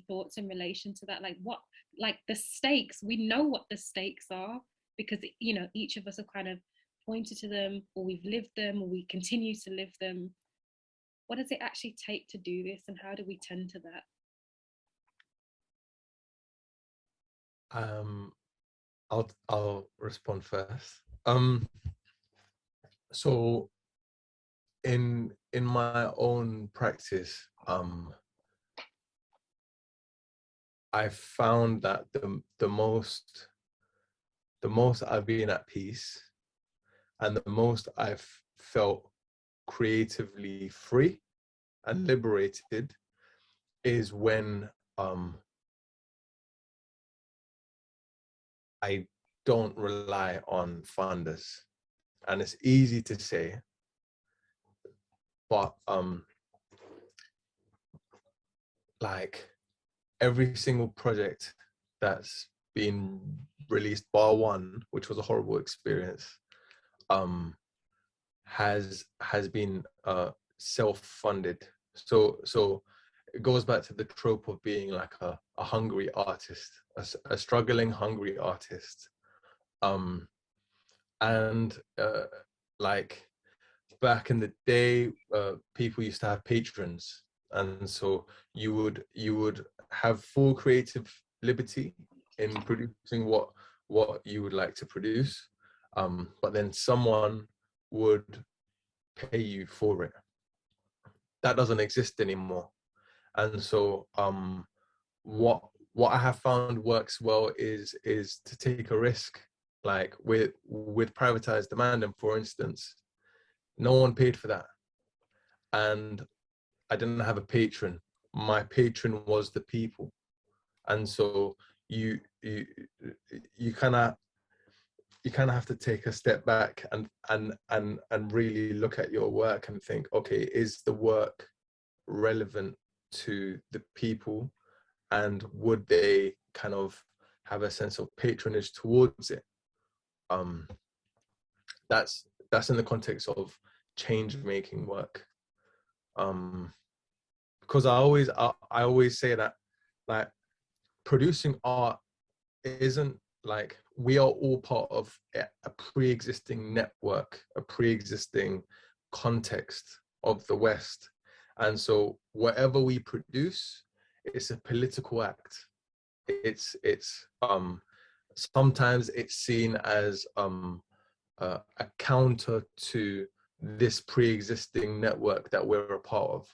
thoughts in relation to that. Like what, like the stakes, we know what the stakes are, because, you know, each of us have kind of pointed to them, or we've lived them, or we continue to live them. What does it actually take to do this, and how do we tend to that? I'll respond first. So in my own practice, I found that the most I've been at peace, and the most I've felt creatively free and liberated, is when I don't rely on funders. And it's easy to say, but like every single project that's been released, bar one, which was a horrible experience, has been self-funded. So it goes back to the trope of being like a hungry artist, a struggling hungry artist. And like back in the day, people used to have patrons, and so you would have full creative liberty in producing what you would like to produce, but then someone would pay you for it. That doesn't exist anymore. And so what I have found works well is to take a risk, like with privatized demand. And for instance, no one paid for that, and I didn't have a patron. My patron was the people. And so you kind of have to take a step back and really look at your work and think, okay, is the work relevant to the people, and would they kind of have a sense of patronage towards it? That's in the context of change making work. Because I always say that, like, producing art isn't like, we are all part of a pre-existing network, a pre-existing context of the West. And so whatever we produce, it's a political act. It's sometimes it's seen as a counter to this pre-existing network that we're a part of.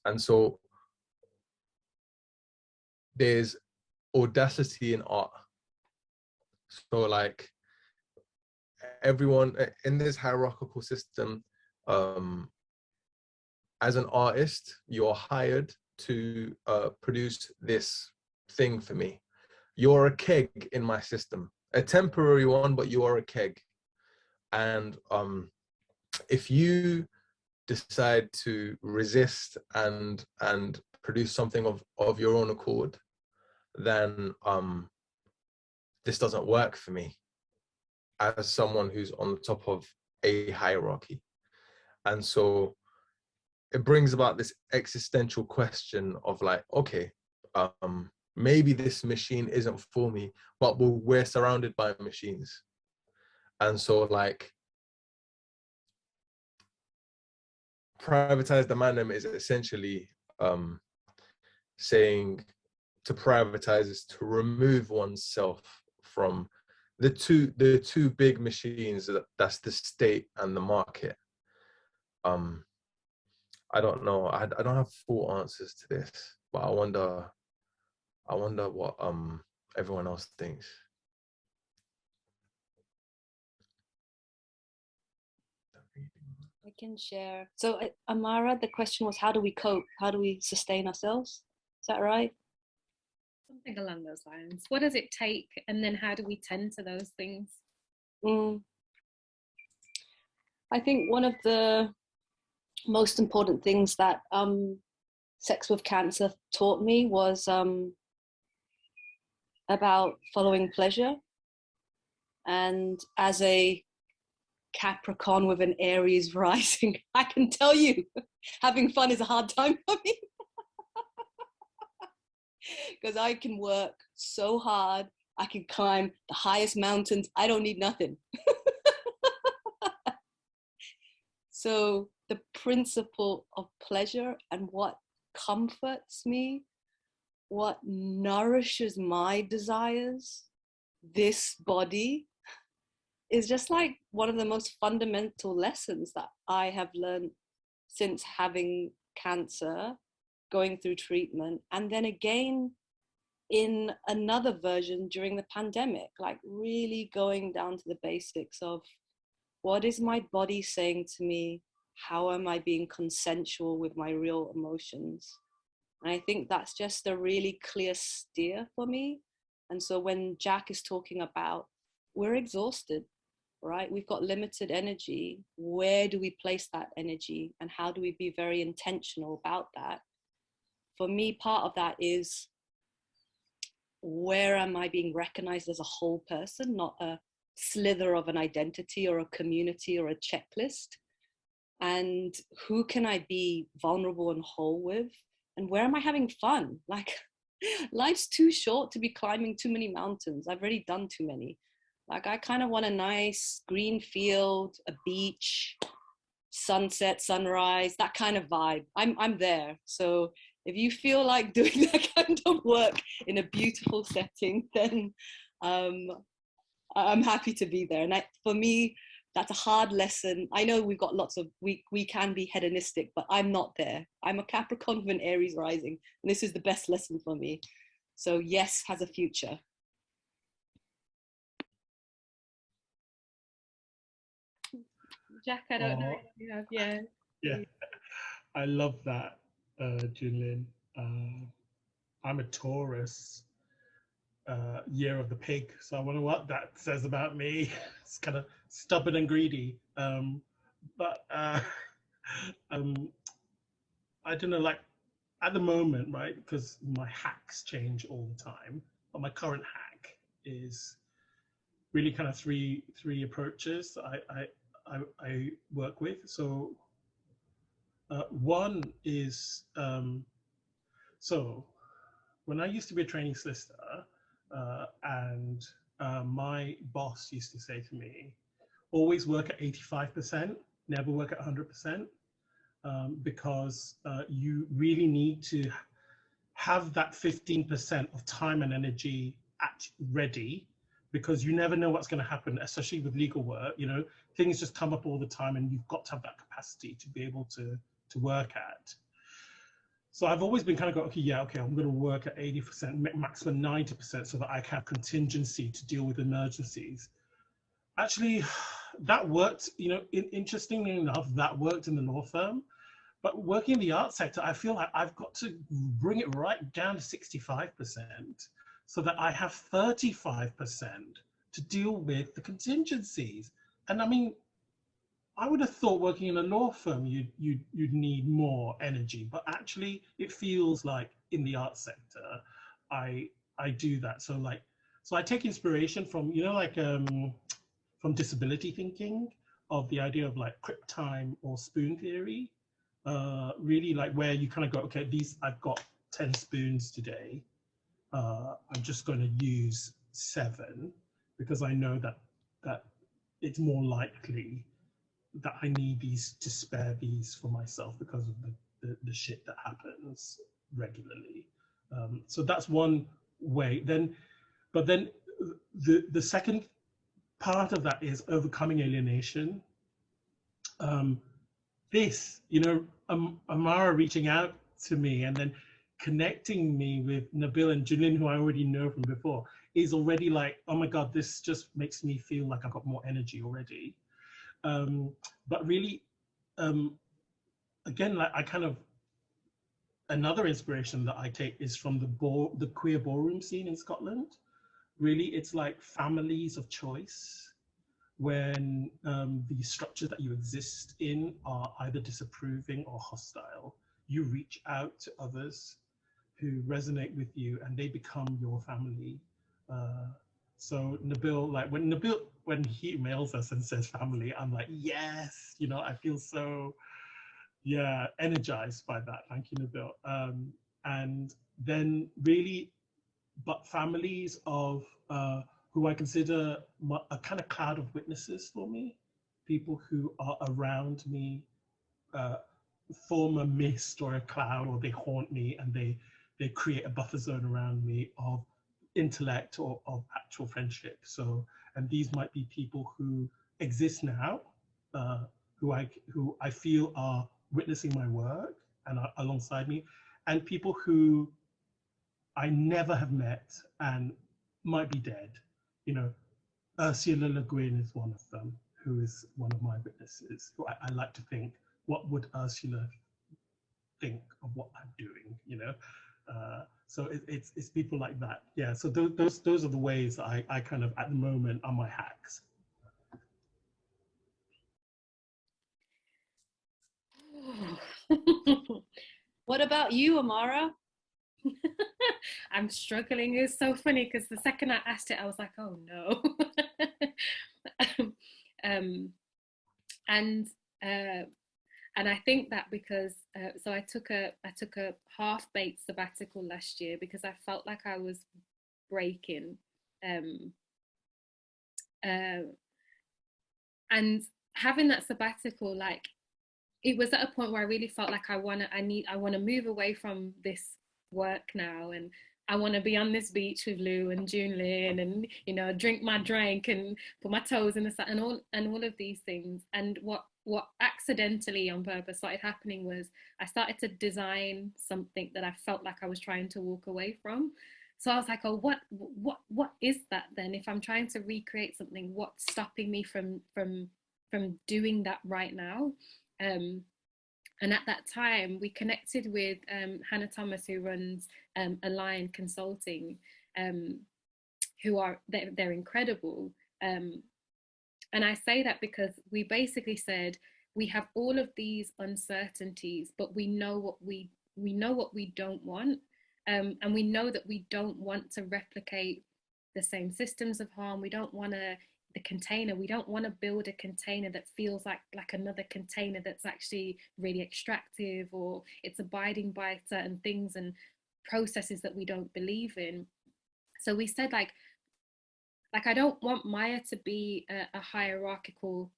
And so there's audacity in art. So like, everyone in this hierarchical system, as an artist, you're hired to produce this thing for me. You're a keg in my system, a temporary one, but you are a keg. And if you decide to resist and produce something of your own accord, then this doesn't work for me as someone who's on the top of a hierarchy. And so it brings about this existential question of like, okay, maybe this machine isn't for me, but we're surrounded by machines. And so like, privatize the mandem is essentially saying to privatize is to remove oneself from the two big machines, that's the state and the market. I don't know. I don't have full answers to this, but I wonder what everyone else thinks. I can share. So Amara, the question was, how do we cope? How do we sustain ourselves? Is that right? Something along those lines. What does it take? And then how do we tend to those things? I think one of the most important things that Sex with Cancer taught me was about following pleasure. And as a Capricorn with an Aries rising, I can tell you, having fun is a hard time for me. Because I can work so hard, I can climb the highest mountains, I don't need nothing. So the principle of pleasure and what comforts me, what nourishes my desires, this body, is just like one of the most fundamental lessons that I have learned since having cancer, going through treatment, and then again in another version during the pandemic, like really going down to the basics of what is my body saying to me? How am I being consensual with my real emotions? And I think that's just a really clear steer for me. And so when Jack is talking about, we're exhausted, right? We've got limited energy. Where do we place that energy? And how do we be very intentional about that? For me, part of that is, where am I being recognized as a whole person, not a slither of an identity or a community or a checklist? And who can I be vulnerable and whole with? And where am I having fun? Like, life's too short to be climbing too many mountains. I've already done too many. Like, I kind of want a nice green field, a beach, sunset, sunrise, that kind of vibe. I'm there. So if you feel like doing that kind of work in a beautiful setting, then I'm happy to be there. And for me, that's a hard lesson. I know we've got lots of, we can be hedonistic, but I'm not there. I'm a Capricorn with an Aries rising, and this is the best lesson for me. So yes has a future. Jack, I don't know if you have, Yeah, I love that, Joon-Lynn. I'm a Taurus, year of the pig, so I wonder what that says about me. It's kind of stubborn and greedy, but I don't know, like at the moment, right, because my hacks change all the time, but my current hack is really kind of three approaches I work with. So one is, so when I used to be a training solicitor, and my boss used to say to me, always work at 85%, never work at 100%, because you really need to have that 15% of time and energy ready, because you never know what's going to happen, especially with legal work. You know, things just come up all the time, and you've got to have that capacity to be able to work at. So I've always been kind of going, okay, yeah, okay, I'm going to work at 80%, maximum 90%, so that I can have contingency to deal with emergencies. Actually, that worked, you know, interestingly enough, that worked in the law firm. But working in the art sector, I feel like I've got to bring it right down to 65%, so that I have 35% to deal with the contingencies. And I mean, I would have thought working in a law firm, you'd need more energy, but actually it feels like in the art sector, I do that. So I take inspiration from, you know, like from disability thinking, of the idea of like crip time or spoon theory. Really like where you kind of go, okay, I've got 10 spoons today. I'm just going to use 7 because I know that it's more likely that I need these to spare these for myself because of the shit that happens regularly. So that's one way. But then the second part of that is overcoming alienation. This, you know, Amara reaching out to me and then connecting me with Nabil and Joon-Lynn, who I already know from before, is already like, oh my God, this just makes me feel like I've got more energy already. But really, again, like I kind of, another inspiration that I take is from the queer ballroom scene in Scotland. Really, it's like families of choice, when the structures that you exist in are either disapproving or hostile. You reach out to others who resonate with you, and they become your family. So Nabil, like when he emails us and says family, I'm like, yes, you know, I feel so, yeah, energized by that. Thank you, Nabil. And then really, but families of who I consider a kind of cloud of witnesses for me, people who are around me, form a mist or a cloud, or they haunt me, and they create a buffer zone around me of intellect or of actual friendship. So, and these might be people who exist now, who I feel are witnessing my work and are alongside me, and people who I never have met and might be dead. You know, Ursula Le Guin is one of them, who is one of my witnesses. Who I like to think, what would Ursula think of what I'm doing? You know, so it's people like that. Yeah. So those are the ways I kind of at the moment are my hacks. What about you, Amara? I'm struggling. It's so funny because the second I asked it, I was like, oh no. And I think that because so I took a half-baked sabbatical last year because I felt like I was breaking, and having that sabbatical, like it was at a point where I really felt like I want to move away from this work now, and I want to be on this beach with Lou and Joon-Lynn, and you know, drink my drink and put my toes in the sun and all of these things. And what accidentally on purpose started happening was I started to design something that I felt like I was trying to walk away from. So I was like, oh, what is that then? If I'm trying to recreate something, what's stopping me from doing that right now? And at that time, we connected with Hannah Thomas, who runs Align Consulting, who are they're incredible. And I say that because we basically said we have all of these uncertainties, but we know what we don't want, and we know that we don't want to replicate the same systems of harm. We don't want to. The container, we don't want to build a container that feels like another container that's actually really extractive, or it's abiding by certain things. And processes that we don't believe in. So we said like I don't want MAIA to be a hierarchical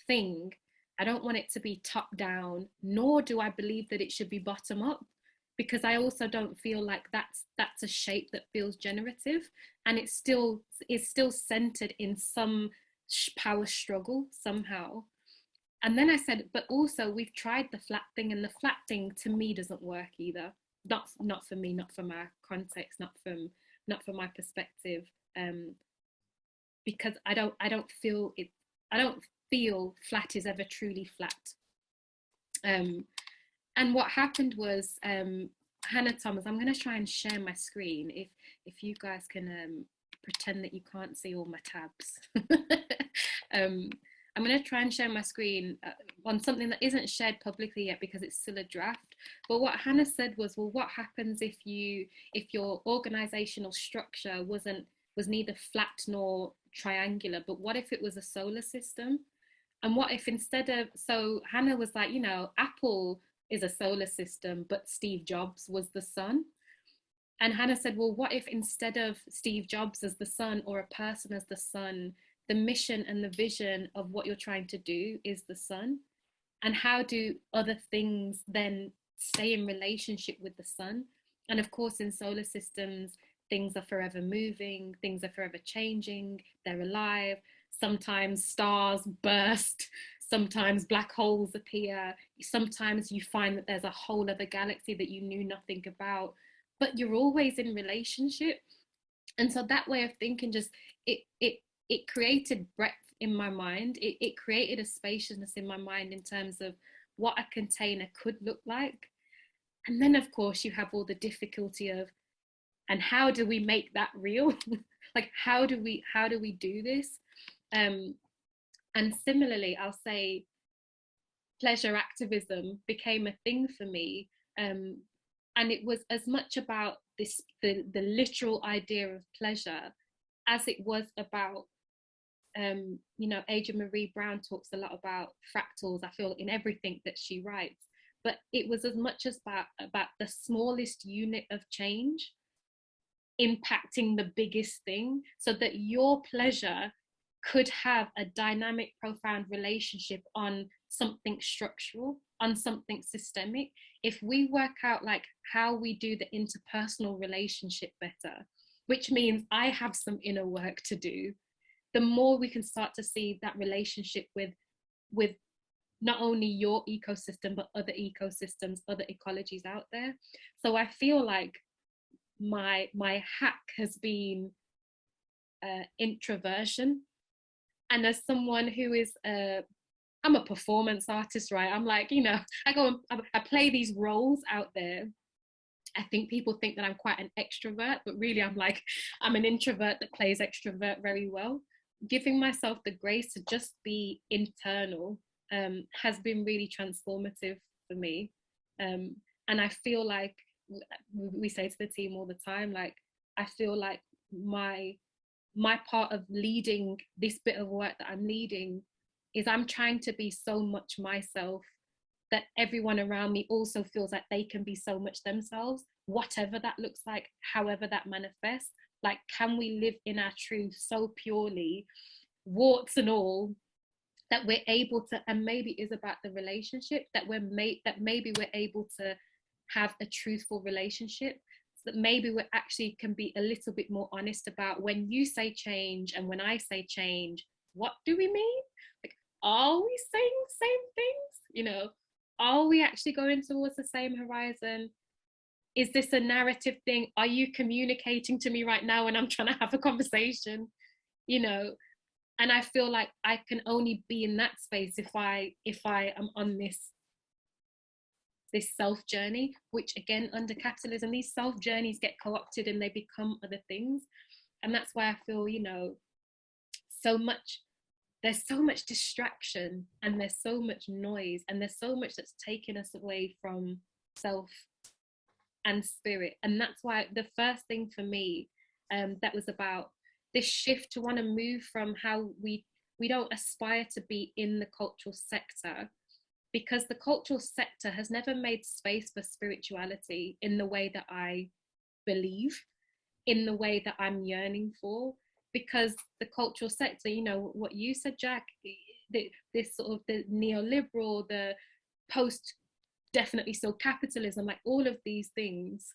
thing. I don't want it to be top down, nor do I believe that it should be bottom up, because I also don't feel like that's a shape that feels generative, and it's still centered in some power struggle somehow. And then I said, but also we've tried the flat thing, and the flat thing to me doesn't work either. Not for me, not for my context, not for my perspective. Because I don't feel flat is ever truly flat. And what happened was, Hannah Thomas, I'm going to try and share my screen if you guys can pretend that you can't see all my tabs. I'm going to try and share my screen on something that isn't shared publicly yet because it's still a draft. But what Hannah said was, well, what happens if your organizational structure was neither flat nor triangular, but what if it was a solar system? And what if so Hannah was like, Apple is a solar system, but Steve Jobs was the sun. And Hannah said, well, what if instead of Steve Jobs as the sun, or a person as the sun, the mission and the vision of what you're trying to do is the sun? And how do other things then stay in relationship with the sun? And of course, in solar systems, things are forever moving, things are forever changing, they're alive. Sometimes stars burst, sometimes black holes appear, sometimes you find that there's a whole other galaxy that you knew nothing about, but you're always in relationship. And so that way of thinking just, it created breadth in my mind. It created a spaciousness in my mind in terms of what a container could look like. And then of course you have all the difficulty of, and how do we make that real? Like, how do we do this? And similarly, I'll say pleasure activism became a thing for me. And it was as much about the literal idea of pleasure as it was about, Aja Marie Brown talks a lot about fractals, I feel, in everything that she writes. But it was as much as about the smallest unit of change impacting the biggest thing, so that your pleasure could have a dynamic, profound relationship on something structural, on something systemic. If we work out like how we do the interpersonal relationship better, which means I have some inner work to do, the more we can start to see that relationship with not only your ecosystem, but other ecosystems, other ecologies out there. So I feel like my hack has been introversion. And as someone who is I'm a performance artist, right? I'm like, I play these roles out there. I think people think that I'm quite an extrovert, but really I'm an introvert that plays extrovert very well. Giving myself the grace to just be internal has been really transformative for me. And I feel like, we say to the team all the time, like, I feel like my part of leading this bit of work that I'm leading is I'm trying to be so much myself that everyone around me also feels like they can be so much themselves, whatever that looks like, however that manifests. Like, can we live in our truth so purely, warts and all, that we're able to, and maybe is about the relationship, that maybe we're able to have a truthful relationship, so that maybe we actually can be a little bit more honest about, when you say change and when I say change, what do we mean? Like, are we saying the same things? Are we actually going towards the same horizon? Is this a narrative thing? Are you communicating to me right now when I'm trying to have a conversation? And I feel like I can only be in that space if I am on this self journey, which again, under capitalism, these self journeys get co-opted and they become other things. And that's why I feel, there's so much distraction, and there's so much noise, and there's so much that's taken us away from self and spirit. And that's why the first thing for me, that was about this shift to want to move from how we don't aspire to be in the cultural sector, because the cultural sector has never made space for spirituality in the way that I believe in the way that I'm yearning for. Because the cultural sector, you know, what you said, Jack, this sort of the neoliberal, the post definitely still capitalism, like all of these things,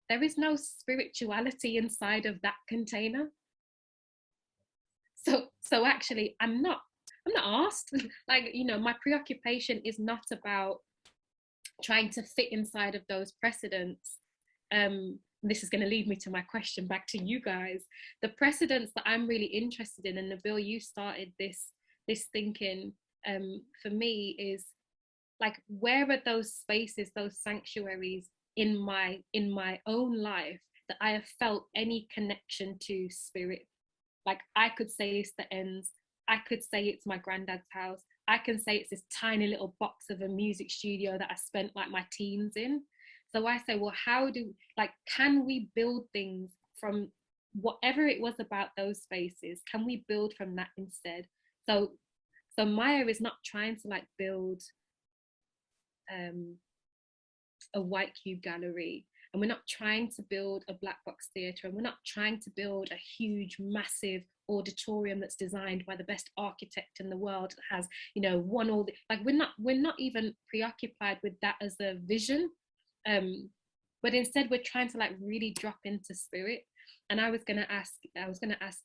there is no spirituality inside of that container. So actually I'm not asked, like, you know, my preoccupation is not about trying to fit inside of those precedents. This is going to lead me to my question back to you guys. The precedents that I'm really interested in, and Nabil, you started this thinking, for me, is like, where are those spaces, those sanctuaries in my own life that I have felt any connection to spirit? Like, I could say it's the ends, I could say it's my granddad's house, I can say it's this tiny little box of a music studio that I spent like my teens in. So I say, well, can we build things from whatever it was about those spaces? Can we build from that instead? So MAIA is not trying to like build a white cube gallery, and we're not trying to build a black box theatre, and we're not trying to build a huge, massive auditorium that's designed by the best architect in the world that has, you know, won all the, like, we're not even preoccupied with that as a vision, but instead we're trying to like really drop into spirit. And I was gonna ask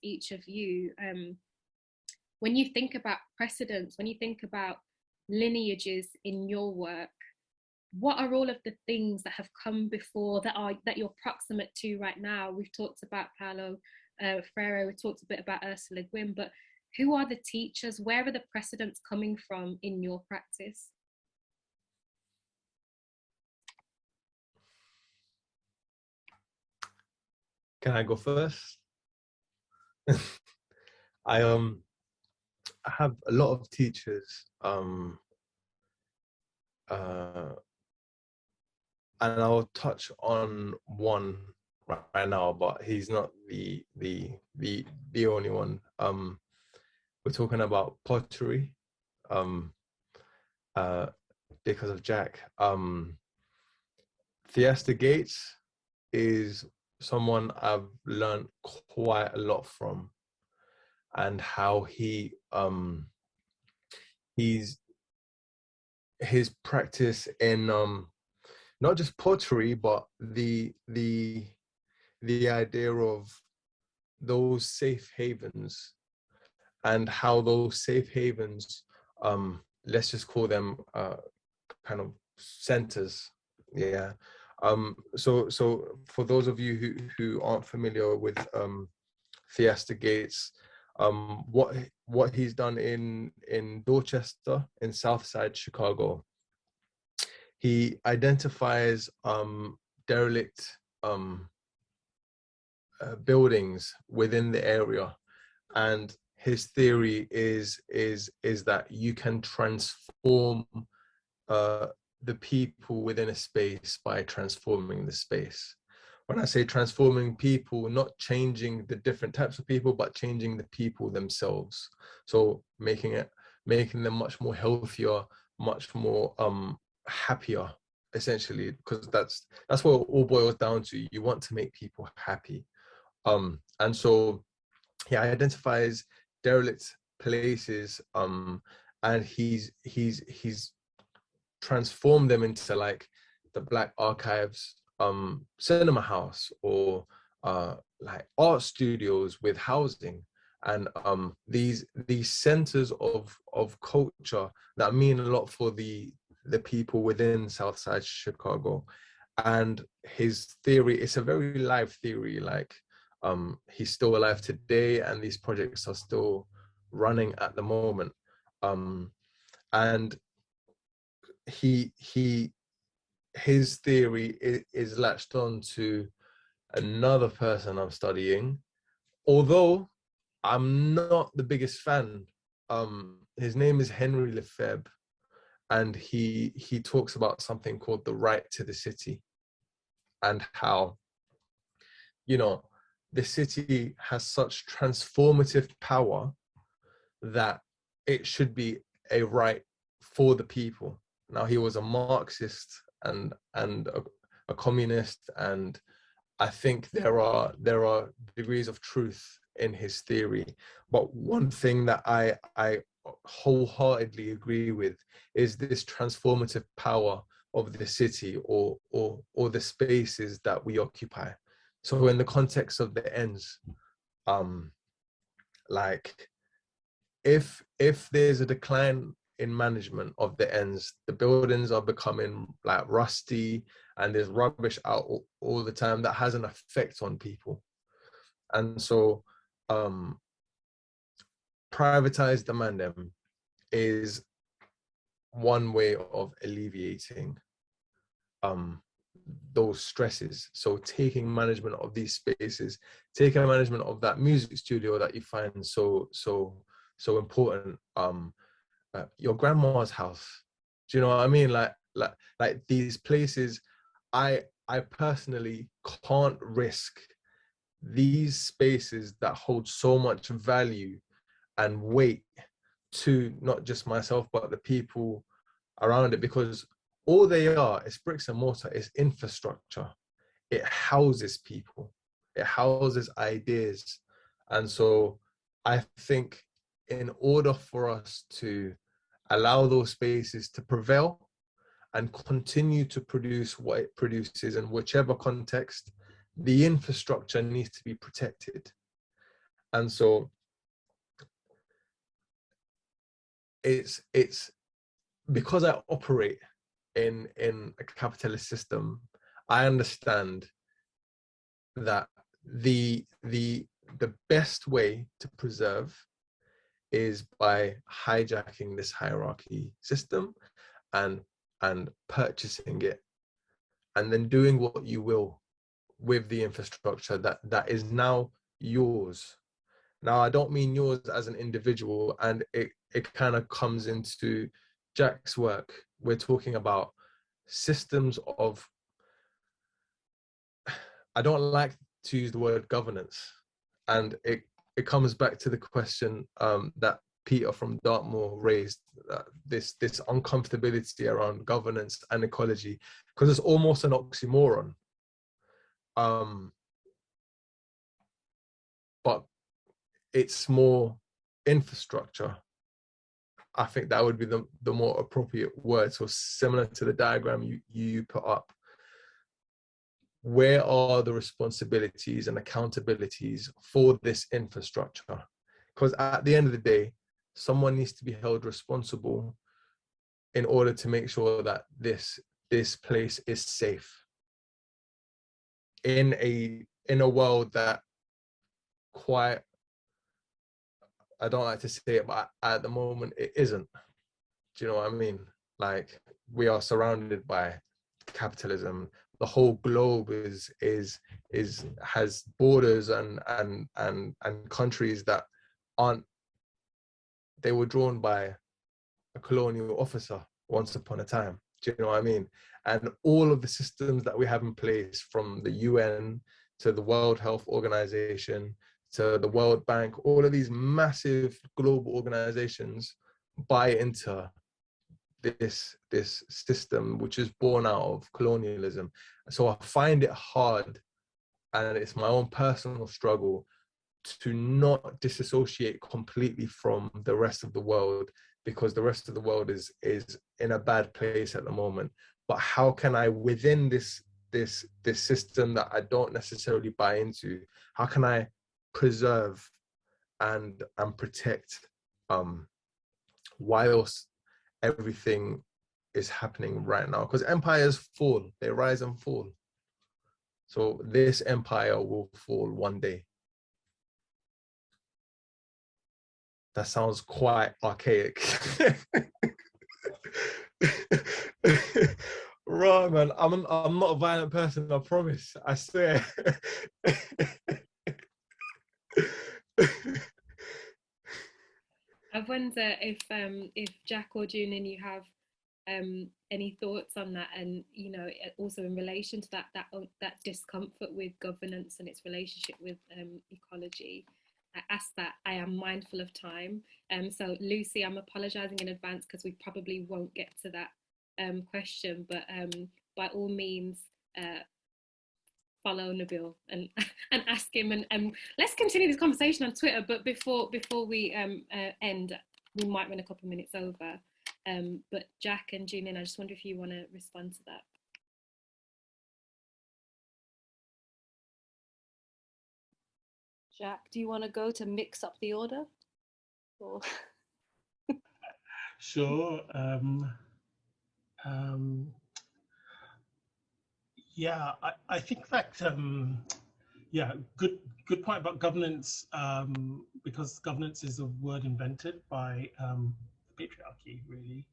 each of you, when you think about precedents, when you think about lineages in your work, what are all of the things that have come before that you're proximate to right now? We've talked about Paulo Freire, we talked a bit about Ursula Gwyn, but who are the teachers? Where are the precedents coming from in your practice? Can I go first? I have a lot of teachers, and I'll touch on one right now, but he's not the only one. We're talking about pottery, because of Jack. Fiesta Gates is someone I've learned quite a lot from, and how his practice in not just pottery, but the idea of those safe havens, and how those safe havens, let's just call them kind of centers. Yeah. So for those of you who aren't familiar with Fiesta Gates, what he's done in Dorchester, in Southside Chicago, he identifies derelict buildings within the area, and his theory is that you can transform the people within a space by transforming the space. When I say transforming people, not changing the different types of people, but changing the people themselves. So making them much more healthier, much more happier, essentially, because that's what it all boils down to. You want to make people happy. And so he identifies derelict places, and he's transformed them into like the Black Archives cinema house, or like art studios with housing, and these centers of culture that mean a lot for the people within Southside Chicago. And his theory, it's a very live theory, like he's still alive today, and these projects are still running at the moment. And his theory is latched on to another person I'm studying, although I'm not the biggest fan. His name is Henry Lefebvre, and he talks about something called the right to the city, and how, you know, the city has such transformative power that it should be a right for the people. Now, he was a Marxist and a communist, and I think there are degrees of truth in his theory, but one thing that I wholeheartedly agree with is this transformative power of the city or the spaces that we occupy. So in the context of the ends, like if there's a decline in management of the ends, the buildings are becoming like rusty and there's rubbish out all the time, that has an effect on people. And so privatized demand is one way of alleviating those stresses. So taking management of these spaces, taking management of that music studio that you find so important, your grandma's house. Do you know what I mean? Like these places, I personally can't risk these spaces that hold so much value and weight to not just myself but the people around it, because all they are is bricks and mortar, is infrastructure. It houses people, it houses ideas. And so I think in order for us to allow those spaces to prevail and continue to produce what it produces in whichever context, the infrastructure needs to be protected. And so it's because I operate in a capitalist system, I understand that the best way to preserve is by hijacking this hierarchy system and purchasing it, and then doing what you will with the infrastructure that is now yours. Now, I don't mean yours as an individual, and it kind of comes into Jack's work. We're talking about systems of, I don't like to use the word governance, and it comes back to the question that Peter from Dartmoor raised, this uncomfortability around governance and ecology, because it's almost an oxymoron. But it's more infrastructure. I think that would be the more appropriate word. So similar to the diagram you put up, where are the responsibilities and accountabilities for this infrastructure? Because at the end of the day, someone needs to be held responsible in order to make sure that this place is safe in a world that, quite, I don't like to say it, but at the moment it isn't. Do you know what I mean? Like, we are surrounded by capitalism. The whole globe has borders and countries that aren't, they were drawn by a colonial officer once upon a time. Do you know what I mean? And all of the systems that we have in place, from the UN to the World Health Organization to the World Bank, all of these massive global organizations buy into this system which is born out of colonialism. So I find it hard, and it's my own personal struggle, to not disassociate completely from the rest of the world, because the rest of the world is in a bad place at the moment. But how can I, within this system that I don't necessarily buy into, how can I preserve and protect whilst everything is happening right now? Because empires fall, they rise and fall. So this empire will fall one day. That sounds quite archaic. Right, man. I'm not a violent person, I promise. I swear. I wonder if Jack or Joon-Lynn, you have any thoughts on that, and also in relation to that discomfort with governance and its relationship with ecology. I ask that. I am mindful of time, so Lucy, I'm apologising in advance because we probably won't get to that question, but by all means, follow Nabil and and ask him, and let's continue this conversation on Twitter. But before we end, we might run a couple of minutes over. But Jack and Joon-Lynn, I just wonder if you want to respond to that. Jack, do you want to go to mix up the order? Or Sure. Yeah, I think that yeah, good point about governance, because governance is a word invented by the patriarchy, really.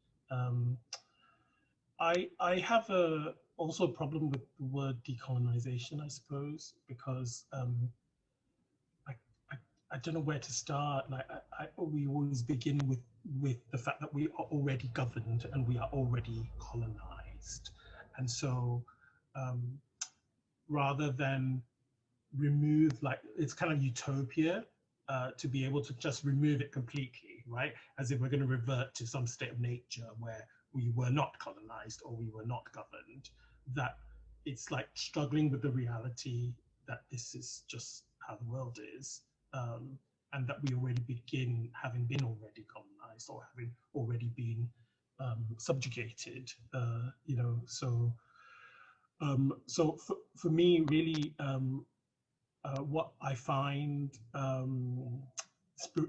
I have also a problem with the word decolonization, I suppose, because I don't know where to start. Like we always begin with the fact that we are already governed and we are already colonized, and so rather than remove, like, it's kind of utopia to be able to just remove it completely, right? As if we're going to revert to some state of nature where we were not colonized or we were not governed. That it's like struggling with the reality that this is just how the world is, and that we already begin having been already colonized or having already been subjugated, you know. So so for me, really, what I find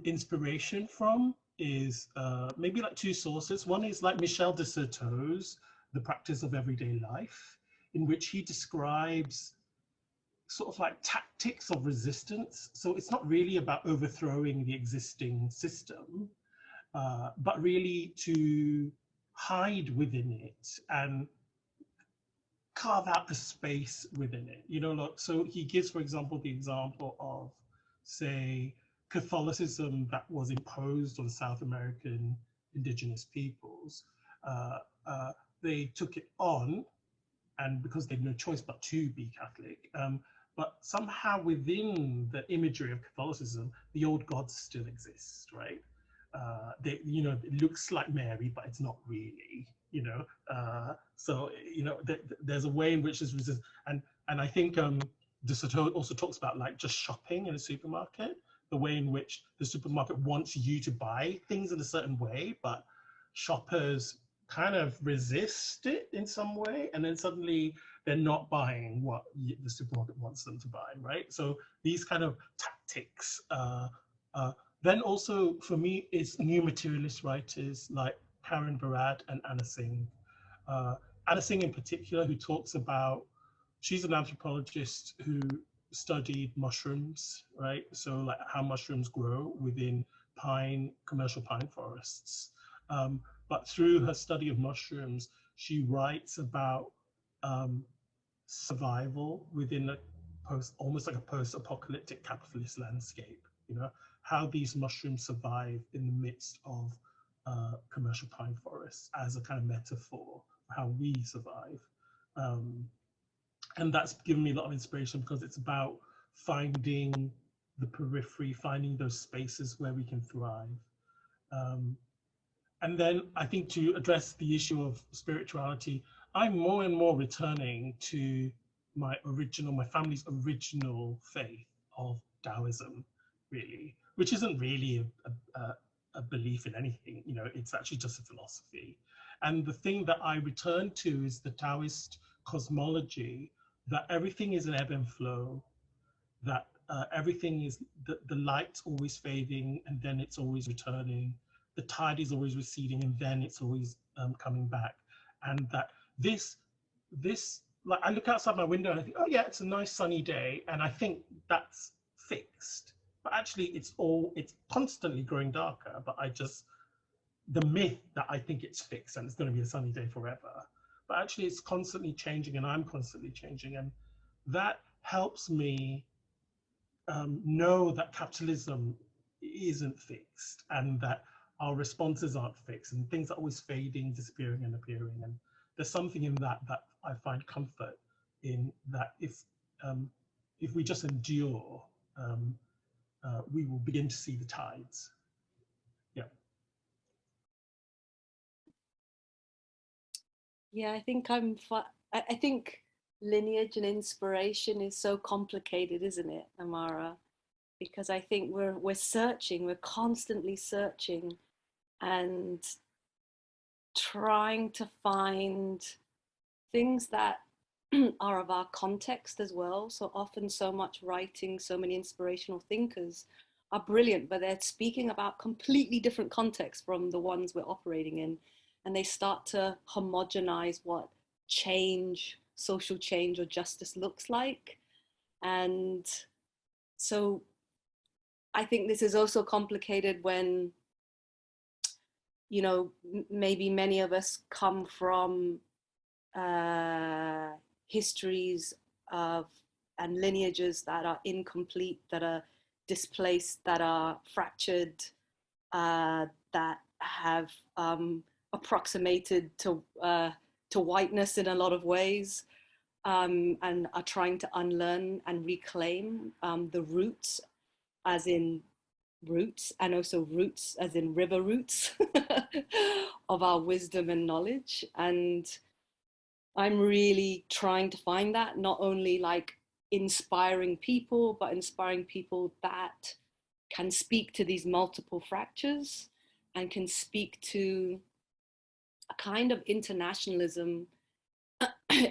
inspiration from is maybe like two sources. One is like Michel de Certeau's The Practice of Everyday Life, in which he describes sort of like tactics of resistance. So it's not really about overthrowing the existing system, but really to hide within it and carve out the space within it. You know, look, so he gives, for example, the example of, say, Catholicism that was imposed on South American indigenous peoples. They took it on, and because they had no choice but to be Catholic, but somehow within the imagery of Catholicism, the old gods still exist, right? They, you know, it looks like Mary, but it's not really, you know. So, you know, there's a way in which this resist, and I think de Certeau also talks about like just shopping in a supermarket, the way in which the supermarket wants you to buy things in a certain way, but shoppers kind of resist it in some way, and then suddenly they're not buying what the supermarket wants them to buy, right? So these kind of tactics. Then also for me, it's new materialist writers like Karen Barad and Anna Singh. Anna Singh in particular, who talks about, she's an anthropologist who studied mushrooms, right? So like how mushrooms grow within commercial pine forests. But through her study of mushrooms, she writes about survival within a almost like a post-apocalyptic capitalist landscape, you know, how these mushrooms survive in the midst of commercial pine forests as a kind of metaphor for how we survive. And that's given me a lot of inspiration because it's about finding the periphery, finding those spaces where we can thrive. And then I think to address the issue of spirituality, I'm more and more returning to my family's original faith of Taoism, really, which isn't really a belief in anything, you know, it's actually just a philosophy. And the thing that I return to is the Taoist cosmology, that everything is an ebb and flow, that everything is, the light's always fading and then it's always returning. The tide is always receding and then it's always coming back. And that this, like I look outside my window and I think, oh yeah, it's a nice sunny day. And I think that's fixed, but actually it's constantly growing darker. But the myth that I think it's fixed and it's going to be a sunny day forever, but actually it's constantly changing and I'm constantly changing. And that helps me know that capitalism isn't fixed and that our responses aren't fixed and things are always fading, disappearing and appearing. And there's something in that I find comfort in, that if we just endure, we will begin to see the tides. Yeah. yeah, I think I think lineage and inspiration is so complicated, isn't it, Amara? Because I think we're searching, we're constantly searching and trying to find things that are of our context as well. So often so much writing, so many inspirational thinkers are brilliant, but they're speaking about completely different contexts from the ones we're operating in. And they start to homogenize what change, social change or justice looks like. And so I think this is also complicated when, you know, maybe many of us come from histories of and lineages that are incomplete, that are displaced, that are fractured, that have approximated to whiteness in a lot of ways, and are trying to unlearn and reclaim the roots, as in roots, and also roots as in river roots of our wisdom and knowledge. And I'm really trying to find that, not only like inspiring people, but inspiring people that can speak to these multiple fractures and can speak to a kind of internationalism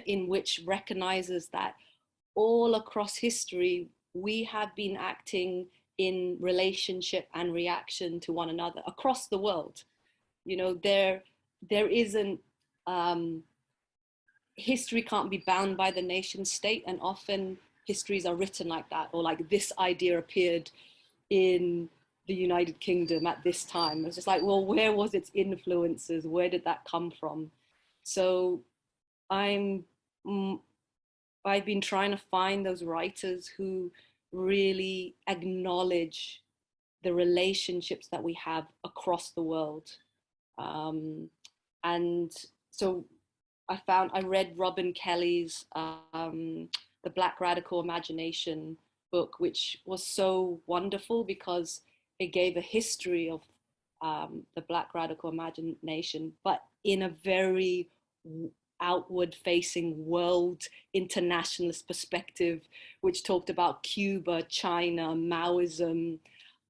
in which recognizes that all across history, we have been acting in relationship and reaction to one another across the world. You know, there isn't, history can't be bound by the nation state, and often histories are written like that, or like this idea appeared in the United Kingdom at this time. It's just like, well, where was its influences? Where did that come from? So I've been trying to find those writers who really acknowledge the relationships that we have across the world. And so I read Robin Kelly's The Black Radical Imagination book, which was so wonderful because it gave a history of the Black Radical Imagination, but in a very outward facing world internationalist perspective, which talked about Cuba, China, Maoism,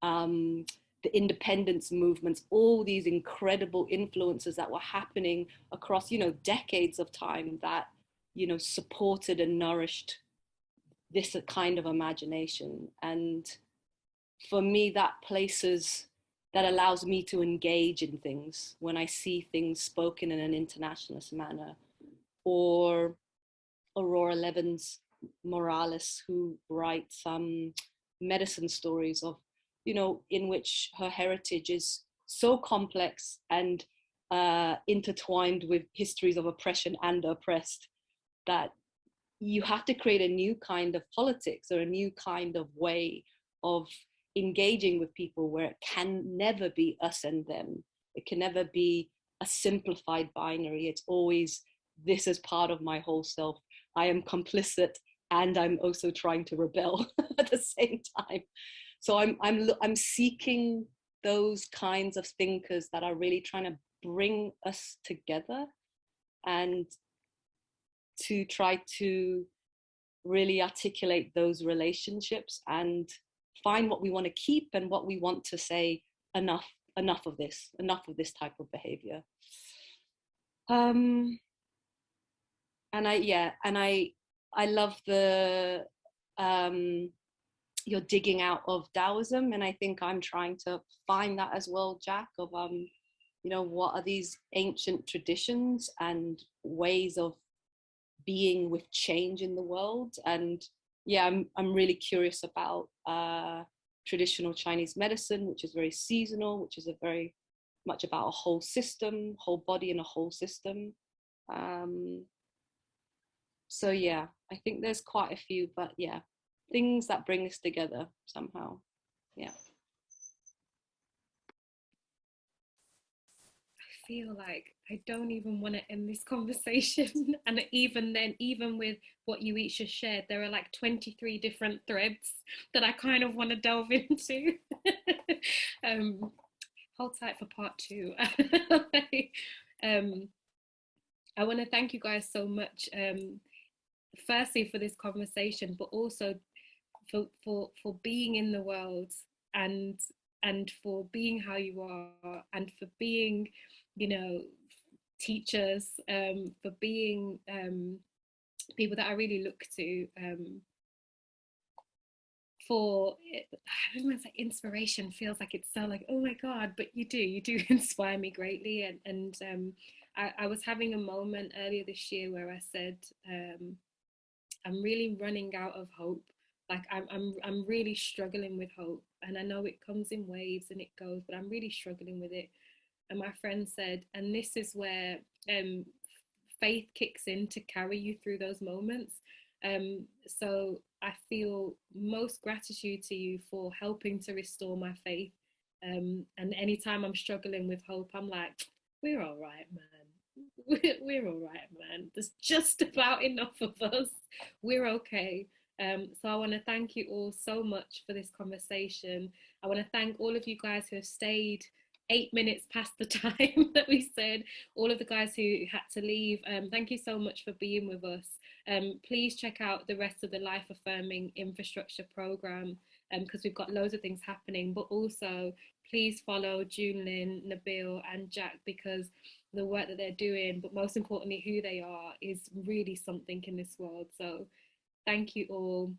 the independence movements, all these incredible influences that were happening across, you know, decades of time that, you know, supported and nourished this kind of imagination. And for me, that allows me to engage in things when I see things spoken in an internationalist manner. Or Aurora Levins Morales, who writes medicine stories of, you know, in which her heritage is so complex and intertwined with histories of oppression and oppressed that you have to create a new kind of politics or a new kind of way of engaging with people where it can never be us and them. It can never be a simplified binary. It's always, this is part of my whole self. I am complicit and I'm also trying to rebel at the same time. So I'm seeking those kinds of thinkers that are really trying to bring us together and to try to really articulate those relationships and find what we want to keep and what we want to say, enough of this type of behavior. And I love the your digging out of Taoism, and I think I'm trying to find that as well, Jack, of you know, what are these ancient traditions and ways of being with change in the world. And yeah, I'm really curious about traditional Chinese medicine, which is very seasonal, which is a very much about a whole system, whole body and a whole system. So yeah, I think there's quite a few, but yeah, things that bring us together somehow. Yeah. I feel like I don't even want to end this conversation. And even then, even with what you each have shared, there are like 23 different threads that I kind of want to delve into. Hold tight for part 2. I want to thank you guys so much firstly for this conversation, but also for being in the world, and for being how you are, and for being, you know, teachers, for being people that I really look to, for, I don't want to say inspiration, feels like it's so like, oh my God, but you do inspire me greatly. And I was having a moment earlier this year where I said, I'm really running out of hope. Like I'm really struggling with hope, and I know it comes in waves and it goes, but I'm really struggling with it. And my friend said, and this is where faith kicks in to carry you through those moments. So I feel most gratitude to you for helping to restore my faith. And anytime I'm struggling with hope, I'm like, we're all right, man. We're all right, man. There's just about enough of us. We're okay. So I want to thank you all so much for this conversation. I want to thank all of you guys who have stayed 8 minutes past the time that we said, all of the guys who had to leave. Thank you so much for being with us. Please check out the rest of the Life-Affirming Infrastructure program, because we've got loads of things happening, but also please follow Joon-Lynn, Nabil and Jack, because the work that they're doing, but most importantly who they are, is really something in this world. So thank you all.